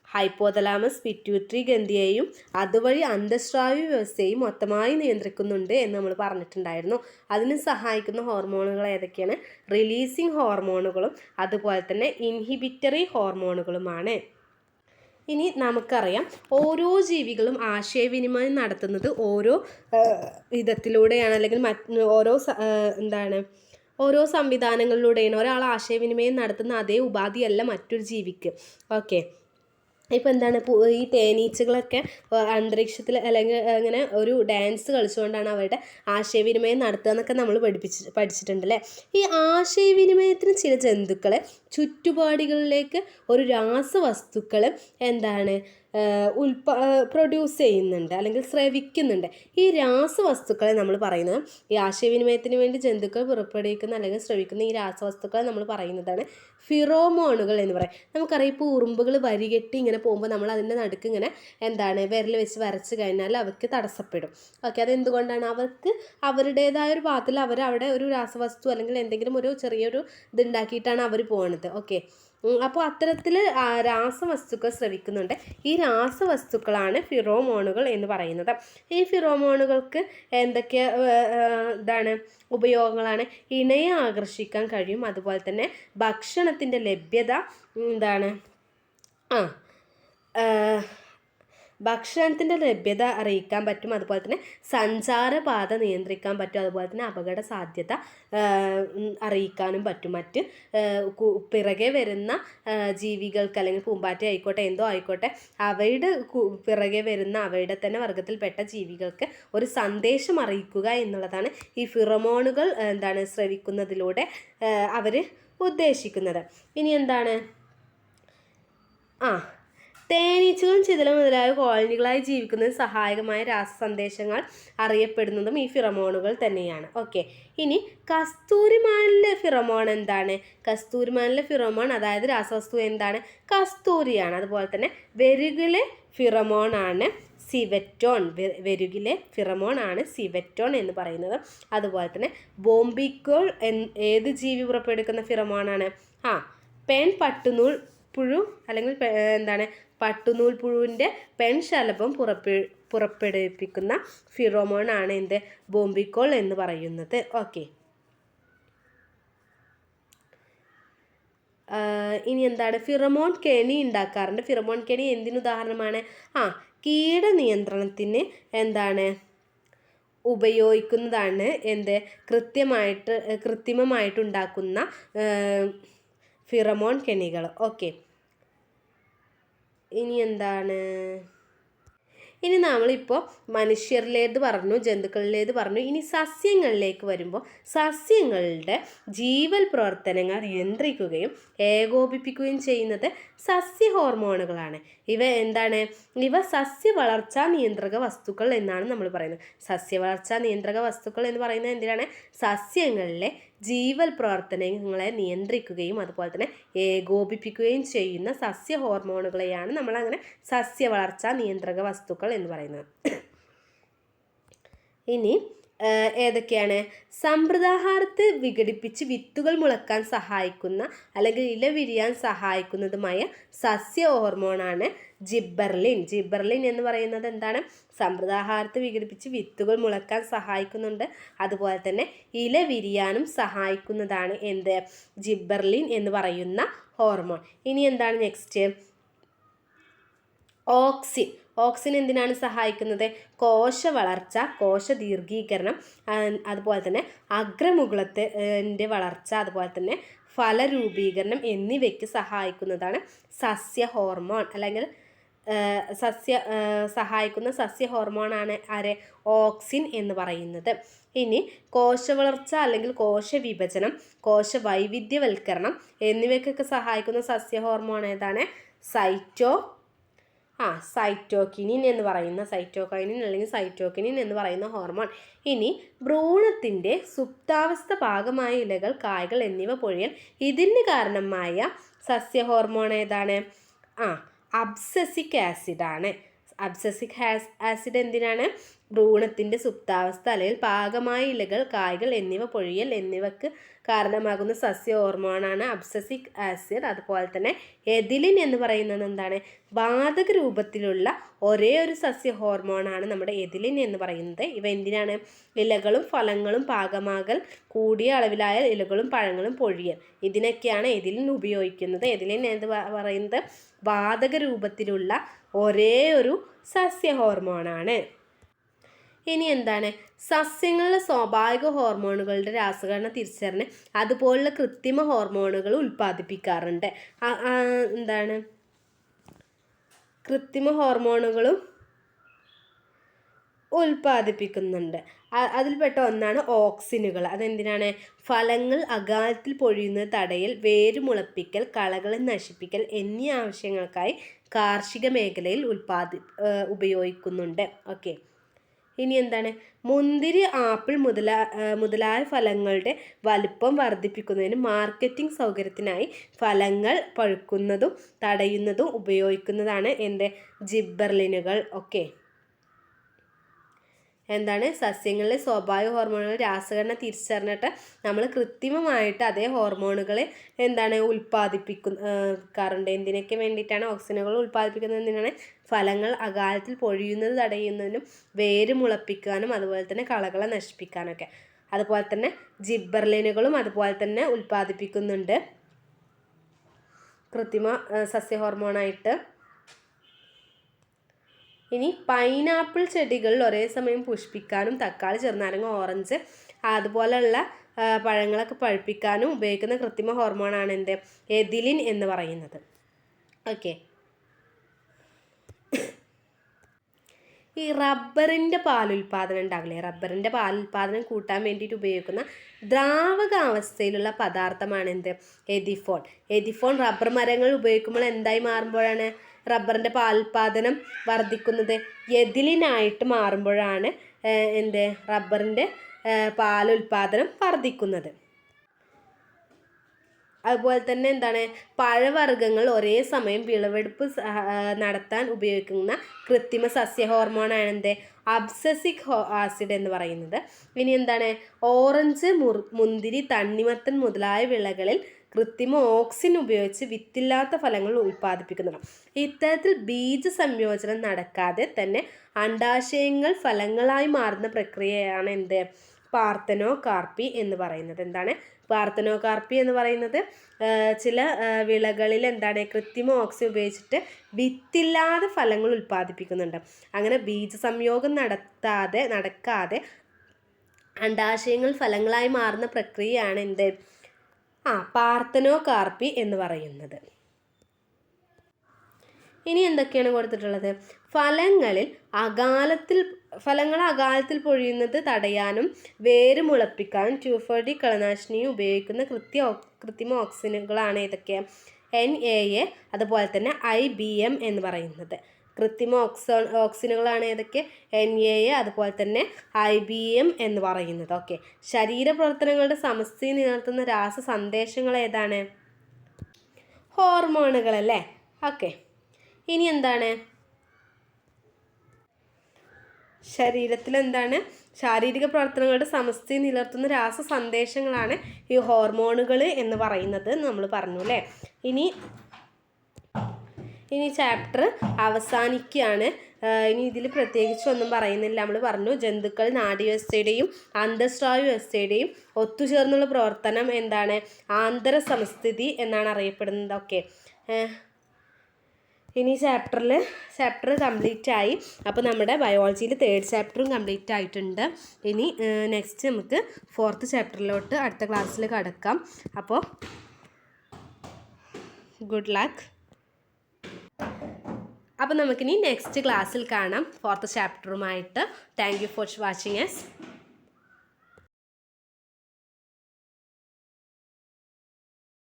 ഹൈപ്പോതലാമസ് പിറ്റ്യൂട്ടറി ഗ്രന്ഥിയെയും അതുവഴി അന്തഃസ്രാവി വ്യവസ്ഥയെയും മൊത്തമായി നിയന്ത്രിക്കുന്നുണ്ട് എന്ന് നമ്മൾ പറഞ്ഞിട്ടുണ്ടായിരുന്നു. അതിന് സഹായിക്കുന്ന ഹോർമോണുകൾ ഏതൊക്കെയാണ്? റിലീസിങ് ഹോർമോണുകളും അതുപോലെ തന്നെ ഇൻഹിബിറ്ററി ഹോർമോണുകളുമാണ്. ഇനി നമുക്കറിയാം ഓരോ ജീവികളും ആശയവിനിമയം നടത്തുന്നത് ഓരോ വിധത്തിലൂടെയാണ്, അല്ലെങ്കിൽ ഓരോ സംവിധാനങ്ങളിലൂടെയാണ്. ഒരാൾ ആശയവിനിമയം നടത്തുന്ന അതേ ഉപാധിയല്ല മറ്റൊരു ജീവിക്ക്. ഓക്കെ. ഇപ്പോൾ എന്താണ്, ഈ തേനീച്ചകളൊക്കെ അന്തരീക്ഷത്തിൽ അല്ലെങ്കിൽ അങ്ങനെ ഒരു ഡാൻസ് കളിച്ചുകൊണ്ടാണ് അവരുടെ ആശയവിനിമയം നടത്തുക എന്നൊക്കെ നമ്മൾ പഠിച്ചിട്ടുണ്ട് അല്ലേ. ഈ ആശയവിനിമയത്തിന് ചില ജന്തുക്കളെ ചുറ്റുപാടുകളിലേക്ക് ഒരു രാസവസ്തുക്കൾ എന്താണ് പ്രൊഡ്യൂസ് ചെയ്യുന്നുണ്ട് അല്ലെങ്കിൽ സ്രവിക്കുന്നുണ്ട്. ഈ രാസവസ്തുക്കളെ നമ്മൾ പറയുന്നത്, ഈ ആശയവിനിമയത്തിന് വേണ്ടി ജന്തുക്കൾ പുറപ്പെടുവിക്കുന്ന അല്ലെങ്കിൽ സ്രവിക്കുന്ന ഈ രാസവസ്തുക്കളെ നമ്മൾ പറയുന്നതാണ് ഫിറോമോണുകൾ എന്ന് പറയും. നമുക്കറിയാം ഇപ്പോൾ ഉറുമ്പുകൾ വരികെട്ടി ഇങ്ങനെ പോകുമ്പോൾ നമ്മൾ അതിൻ്റെ നടുക്ക് ഇങ്ങനെ വിരൽ വെച്ച് വരച്ച് കഴിഞ്ഞാൽ അവർക്ക് തടസ്സപ്പെടും. ഓക്കെ. അതെന്തുകൊണ്ടാണ്? അവർക്ക് അവരുടേതായ ഒരു പാത്തിൽ അവിടെ ഒരു രാസവസ്തു അല്ലെങ്കിൽ എന്തെങ്കിലും ഒരു ചെറിയൊരു ഇതുണ്ടാക്കിയിട്ടാണ് അവർ പോകുന്നത്. ഓക്കെ. അപ്പോൾ അത്തരത്തിൽ രാസവസ്തുക്കൾ സ്രവിക്കുന്നുണ്ട്. ഈ രാസവസ്തുക്കളാണ് ഫിറോമോണുകൾ എന്ന് പറയുന്നത്. ഈ ഫിറോമോണുകൾക്ക് എന്തൊക്കെ ഉപയോഗങ്ങളാണ്? ഇണയെ ആകർഷിക്കാൻ കഴിയും. അതുപോലെ തന്നെ ഭക്ഷണത്തിൻ്റെ ലഭ്യത ഭക്ഷണത്തിൻ്റെ ലഭ്യത അറിയിക്കാൻ പറ്റും. അതുപോലെ തന്നെ സഞ്ചാരപാത നിയന്ത്രിക്കാൻ പറ്റും. അതുപോലെ തന്നെ അപകട സാധ്യത അറിയിക്കാനും പറ്റും. മറ്റ് പിറകെ വരുന്ന ജീവികൾക്ക് അല്ലെങ്കിൽ പൂമ്പാറ്റ ആയിക്കോട്ടെ എന്തോ ആയിക്കോട്ടെ അവയുടെ പിറകെ വരുന്ന അവയുടെ തന്നെ വർഗത്തിൽപ്പെട്ട ജീവികൾക്ക് ഒരു സന്ദേശം അറിയിക്കുക എന്നുള്ളതാണ് ഈ ഫിറമോണുകൾ സ്രവിക്കുന്നതിലൂടെ അവർ ഉദ്ദേശിക്കുന്നത്. ഇനി എന്താണ്? തേനീച്ചകളും ചിതലും മുതലായ കോളനികളായി ജീവിക്കുന്നതിന് സഹായകമായ രാസസന്ദേശങ്ങൾ അറിയപ്പെടുന്നതും ഈ ഫിറമോണുകൾ തന്നെയാണ്. ഓക്കെ. ഇനി കസ്തൂരിമാനിലെ ഫിറമോൺ എന്താണ്? കസ്തൂരിമാനിലെ ഫിറമോൺ അതായത് രാസവസ്തു എന്താണ്? കസ്തൂരിയാണ്. അതുപോലെ തന്നെ വെരുകിലെ ഫിറമോൺ ആണ് സിവറ്റോൺ. വെരുകിലെ ഫിറമോൺ ആണ് സിവറ്റോൺ എന്ന് പറയുന്നത്. അതുപോലെ തന്നെ ബോംബിക്കോൾ ഏത് ജീവി പുറപ്പെടുവിക്കുന്ന ഫിറമോണാണ്? പെൺ പട്ടുനൂൽ പുഴു അല്ലെങ്കിൽ പട്ടുനൂൽ പുഴുവിൻ്റെ പെൺശലഭം പുറപ്പെടുവിപ്പിക്കുന്ന ഫിറോമോൺ ആണ് ബോംബിക്കോൾ എന്ന് പറയുന്നത്. ഓക്കെ. ഇനി എന്താണ്, ഫിറമോൺ കെണി ഉണ്ടാക്കാറുണ്ട്. ഫിറമോൺ കെണി എന്തിനുദാഹരണമാണ്? കീടനിയന്ത്രണത്തിന് എന്താണ് ഉപയോഗിക്കുന്നതാണ്. കൃത്രിമമായിട്ടുണ്ടാക്കുന്ന ഫിറമോൺ കെണികൾ. ഓക്കെ, ഇനി എന്താണ്, ഇനി നമ്മളിപ്പോൾ മനുഷ്യരിലേത് പറഞ്ഞു, ജന്തുക്കളിലേത് പറഞ്ഞു. ഇനി സസ്യങ്ങളിലേക്ക് വരുമ്പോൾ സസ്യങ്ങളുടെ ജീവൽ പ്രവർത്തനങ്ങൾ നിയന്ത്രിക്കുകയും ഏകോപിപ്പിക്കുകയും ചെയ്യുന്നത് സസ്യ ഹോർമോണുകളാണ്. ഇവ സസ്യ വളർച്ചാ നിയന്ത്രക വസ്തുക്കൾ എന്നാണ് നമ്മൾ പറയുന്നത്. സസ്യ വളർച്ചാ നിയന്ത്രക വസ്തുക്കൾ എന്ന് പറയുന്നത് എന്തിനാണ്? സസ്യങ്ങളിലെ ജീവൽ പ്രവർത്തനങ്ങളെ നിയന്ത്രിക്കുകയും അതുപോലെ തന്നെ ഏകോപിപ്പിക്കുകയും ചെയ്യുന്ന സസ്യ ഹോർമോണുകളെയാണ് നമ്മളങ്ങനെ സസ്യ വളർച്ചാ നിയന്ത്രക വസ്തുക്കൾ എന്ന് പറയുന്നത്. ഇനി ഏതൊക്കെയാണ്? സമ്പ്രദാഹാരത്തെ വിഘടിപ്പിച്ച് വിത്തുകൾ മുളക്കാൻ സഹായിക്കുന്ന അല്ലെങ്കിൽ ഇല വിരിയാൻ സഹായിക്കുന്നതുമായ സസ്യ ഹോർമോണാണ് ജിബ്ബർലിൻ. ജിബ്ബർലിൻ എന്ന് പറയുന്നത് എന്താണ്? സമ്പ്രദാഹാരത്തെ വിഘടിപ്പിച്ച് വിത്തുകൾ മുളക്കാൻ സഹായിക്കുന്നുണ്ട്, അതുപോലെ തന്നെ ഇല വിരിയാനും സഹായിക്കുന്നതാണ് ജിബ്ബർലിൻ എന്ന് പറയുന്ന ഹോർമോൺ. ഇനി എന്താണ് നെക്സ്റ്റ്? ഓക്സിൻ. ഓക്സിൻ എന്തിനാണ് സഹായിക്കുന്നത്? കോശ വളർച്ച, കോശ ദീർഘീകരണം, അതുപോലെ തന്നെ അഗ്രമുകുളത്തിൻ്റെ വളർച്ച, അതുപോലെ തന്നെ ഫലരൂപീകരണം എന്നിവയ്ക്ക് സഹായിക്കുന്നതാണ് സസ്യ ഹോർമോൺ. അല്ലെങ്കിൽ സഹായിക്കുന്ന സസ്യ ഹോർമോണാണ് ഓക്സിൻ എന്ന് പറയുന്നത്. ഇനി കോശവളർച്ച അല്ലെങ്കിൽ കോശവിഭജനം, കോശവൈവിധ്യവൽക്കരണം എന്നിവയ്ക്കൊക്കെ സഹായിക്കുന്ന സസ്യ ഹോർമോൺ ഏതാണ്? സൈറ്റോകിനിൻ എന്ന് പറയുന്ന സൈറ്റോകൈനിൻ അല്ലെങ്കിൽ സൈറ്റോകിനിൻ എന്ന് പറയുന്ന ഹോർമോൺ. ഇനി ഭ്രൂണത്തിൻ്റെ സുപ്താവസ്ഥ ഭാഗമായ ഇലകൾ, കായ്കൾ എന്നിവ പൊഴിയൽ ഇതിന് കാരണമായ സസ്യ ഹോർമോൺ ഏതാണ്? അബ്സസിക് ആസിഡാണ്. അബ്സസിക് ആസിഡ് എന്തിനാണ്? ഭ്രൂണത്തിൻ്റെ സുപ്താവസ്ഥ അല്ലെങ്കിൽ പാകമായ ഇലകൾ, കായ്കൾ എന്നിവ പൊഴിയൽ എന്നിവക്ക് കാരണമാകുന്ന സസ്യ ഹോർമോണാണ് അബ്സസിക് ആസിഡ്. അതുപോലെ തന്നെ എഥിലിൻ എന്ന് പറയുന്നത് എന്താണ്? വാതക രൂപത്തിലുള്ള ഒരേ ഒരു സസ്യ ഹോർമോണാണ് നമ്മുടെ എഥിലിൻ എന്ന് പറയുന്നത്. ഇവ എന്തിനാണ്? ഇലകളും ഫലങ്ങളും പാകമാകൽ, കൂടിയ അളവിലായ ഇലകളും പഴങ്ങളും പൊഴിയൽ, ഇതിനൊക്കെയാണ് എഥിലിൻ ഉപയോഗിക്കുന്നത്. എഥിലിൻ എന്ന് പറയുന്നത് വാതക രൂപത്തിലുള്ള ഒരേ ഒരു സസ്യ ഹോർമോണാണ്. ഇനി എന്താണ്? സസ്യങ്ങളിലെ സ്വാഭാവിക ഹോർമോണുകളുടെ രാസഘടന തിരിച്ചറിഞ്ഞ് അതുപോലുള്ള കൃത്രിമ ഹോർമോണുകൾ ഉൽപ്പാദിപ്പിക്കാറുണ്ട്. എന്താണ്? കൃത്രിമ ഹോർമോണുകളും ഉൽപ്പാദിപ്പിക്കുന്നുണ്ട്. അതിൽപ്പെട്ട ഒന്നാണ് ഓക്സിനുകൾ. അതെന്തിനാണ്? ഫലങ്ങൾ അകാലത്തിൽ പൊഴിയുന്നത് തടയൽ, വേരുമുളപ്പിക്കൽ, കളകളെ നശിപ്പിക്കൽ എന്നീ ആവശ്യങ്ങൾക്കായി കാർഷിക മേഖലയിൽ ഉപയോഗിക്കുന്നുണ്ട്. ഓക്കെ, ഇനി എന്താണ്? മുന്തിരി, ആപ്പിൾ മുതലായ ഫലങ്ങളുടെ വലുപ്പം വർദ്ധിപ്പിക്കുന്നതിന് മാർക്കറ്റിംഗ് സൗകര്യത്തിനായി ഫലങ്ങൾ പഴുക്കുന്നതും തടയുന്നതും ഉപയോഗിക്കുന്നതാണ് ജിബ്ബർലിനുകൾ. ഓക്കെ, എന്താണ്? സസ്യങ്ങളിലെ സ്വാഭാവിക ഹോർമോണുകൾ രാസഘടന തിരിച്ചറിഞ്ഞിട്ട് നമ്മൾ കൃത്രിമമായിട്ട് അതേ ഹോർമോണുകളെ ഉൽപ്പാദിപ്പിക്കാറുണ്ട്. എന്തിനൊക്കെ വേണ്ടിയിട്ടാണ്? ഓക്സിനുകൾ ഉൽപ്പാദിപ്പിക്കുന്നത് എന്തിനാണ്? ഫലങ്ങൾ അകാലത്തിൽ പൊഴിയുന്നത് തടയുന്നതിനും വേര് മുളപ്പിക്കാനും അതുപോലെ തന്നെ കളകളെ നശിപ്പിക്കാനൊക്കെ. അതുപോലെ തന്നെ ജിബ്ബർലിനുകളും അതുപോലെ തന്നെ ഉൽപ്പാദിപ്പിക്കുന്നുണ്ട് കൃത്രിമ സസ്യ ഹോർമോണായിട്ട്. ഇനി പൈനാപ്പിൾ ചെടികളിൽ ഒരേ സമയം പുഷ്പിക്കാനും തക്കാളി, ചെറുനാരങ്ങ, ഓറഞ്ച് അതുപോലെയുള്ള പഴങ്ങളൊക്കെ പഴുപ്പിക്കാനും ഉപയോഗിക്കുന്ന കൃത്രിമ ഹോർമോണാണ് എഥിലിൻ എന്ന് പറയുന്നത്. ഓക്കെ, ഈ റബ്ബറിൻ്റെ പാലുൽപാദനം ഉണ്ടാവില്ലേ? റബ്ബറിൻ്റെ പാലുൽപാദനം കൂട്ടാൻ വേണ്ടിയിട്ട് ഉപയോഗിക്കുന്ന ദ്രാവകാവസ്ഥയിലുള്ള പദാർത്ഥമാണ് എഥിഫോൺ. എഥിഫോൺ റബ്ബർ മരങ്ങൾ ഉപയോഗിക്കുമ്പോൾ എന്തായി മാറുമ്പോഴാണ് റബ്ബറിൻ്റെ പാലുൽപാദനം വർദ്ധിക്കുന്നത്? എഥിലിനായിട്ട് മാറുമ്പോഴാണ് റബ്ബറിൻ്റെ പാലുൽപാദനം വർദ്ധിക്കുന്നത്. അതുപോലെ തന്നെ എന്താണ്? പഴവർഗ്ഗങ്ങൾ ഒരേ സമയം വിളവെടുപ്പ് നടത്താൻ ഉപയോഗിക്കുന്ന കൃത്രിമ സസ്യ ഹോർമോണാണ് അബ്സസിക് ആസിഡ് എന്ന് പറയുന്നത്. ഇനി എന്താണ്? ഓറഞ്ച്, മുന്തിരി, തണ്ണിമത്തൻ മുതലായ വിളകളിൽ കൃത്രിമ ഓക്സിൻ ഉപയോഗിച്ച് വിത്തില്ലാത്ത ഫലങ്ങൾ ഉൽപ്പാദിപ്പിക്കുന്നതാണ്. ഇത്തരത്തിൽ ബീജ സംയോജനം നടക്കാതെ തന്നെ അണ്ഡാശയങ്ങൾ ഫലങ്ങളായി മാറുന്ന പ്രക്രിയയാണ് പാർത്തനോകാർപ്പി എന്ന് പറയുന്നത്. എന്താണ് പാർത്തനോകാർപ്പി എന്ന് പറയുന്നത്? ചില വിളകളിൽ എന്താണ് കൃത്രിമ ഓക്സിജൻ ഉപയോഗിച്ചിട്ട് വിത്തില്ലാതെ ഫലങ്ങൾ ഉൽപ്പാദിപ്പിക്കുന്നുണ്ട്. അങ്ങനെ ബീജസംയോഗം നടക്കാതെ അണ്ഡാശയങ്ങൾ ഫലങ്ങളായി മാറുന്ന പ്രക്രിയയാണ് എന്ത്? പാർത്തനോകാർപ്പി എന്ന് പറയുന്നത്. ഇനി എന്തൊക്കെയാണ് കൊടുത്തിട്ടുള്ളത്? ഫലങ്ങൾ അകാലത്തിൽ പൊഴിയുന്നത് തടയാനും വേര് മുളപ്പിക്കാനും 2,4-D കളനാശിനിയും ഉപയോഗിക്കുന്ന കൃത്രിമ ഓക്സിനുകളാണ് ഏതൊക്കെ? NAA അതുപോലെ തന്നെ IBM എന്ന് പറയുന്നത്. കൃത്രിമ ഓക്സിനുകളാണ് ഏതൊക്കെ? NAA അതുപോലെ തന്നെ IBM എന്ന് പറയുന്നത്. ഓക്കെ, ശരീരപ്രവർത്തനങ്ങളുടെ സമസ്ഥിതി നിലനിർത്തുന്ന രാസസന്ദേശങ്ങൾ ഏതാണ്? ഹോർമോണുകളല്ലേ? ഓക്കെ, ഇനി എന്താണ്? ശരീരത്തിൽ എന്താണ്? ശാരീരിക പ്രവർത്തനങ്ങളുടെ സമസ്ഥിതി നിലനിർത്തുന്ന രാസസന്ദേശങ്ങളാണ് ഈ ഹോർമോണുകൾ എന്ന് പറയുന്നത് നമ്മൾ പറഞ്ഞു അല്ലേ. ഇനി ചാപ്റ്റർ അവസാനിക്കുകയാണ്. ഇനി ഇതിൽ പ്രത്യേകിച്ച് ഒന്നും പറയുന്നില്ല. നമ്മൾ പറഞ്ഞു ജന്തുക്കൾ നാഡീവ്യവസ്ഥയുടെയും അന്തസ്രാവി വ്യവസ്ഥയുടെയും ഒത്തുചേർന്നുള്ള പ്രവർത്തനം എന്താണ്? ആന്തര സമസ്ഥിതി എന്നാണ് അറിയപ്പെടുന്നത്. ഓക്കെ, ഇനി ചാപ്റ്റർ കംപ്ലീറ്റ് ആയി. അപ്പോൾ നമ്മുടെ ബയോളജിയിൽ 3rd ചാപ്റ്ററും കംപ്ലീറ്റ് ആയിട്ടുണ്ട്. ഇനി നെക്സ്റ്റ് നമുക്ക് 4th ചാപ്റ്ററിലോട്ട് അടുത്ത ക്ലാസ്സിൽ കടക്കാം. അപ്പോൾ ഗുഡ് ലക്ക്. അപ്പോൾ നമുക്കിനി നെക്സ്റ്റ് ക്ലാസ്സിൽ കാണാം 4th ചാപ്റ്ററുമായിട്ട്. Thank you for watching us.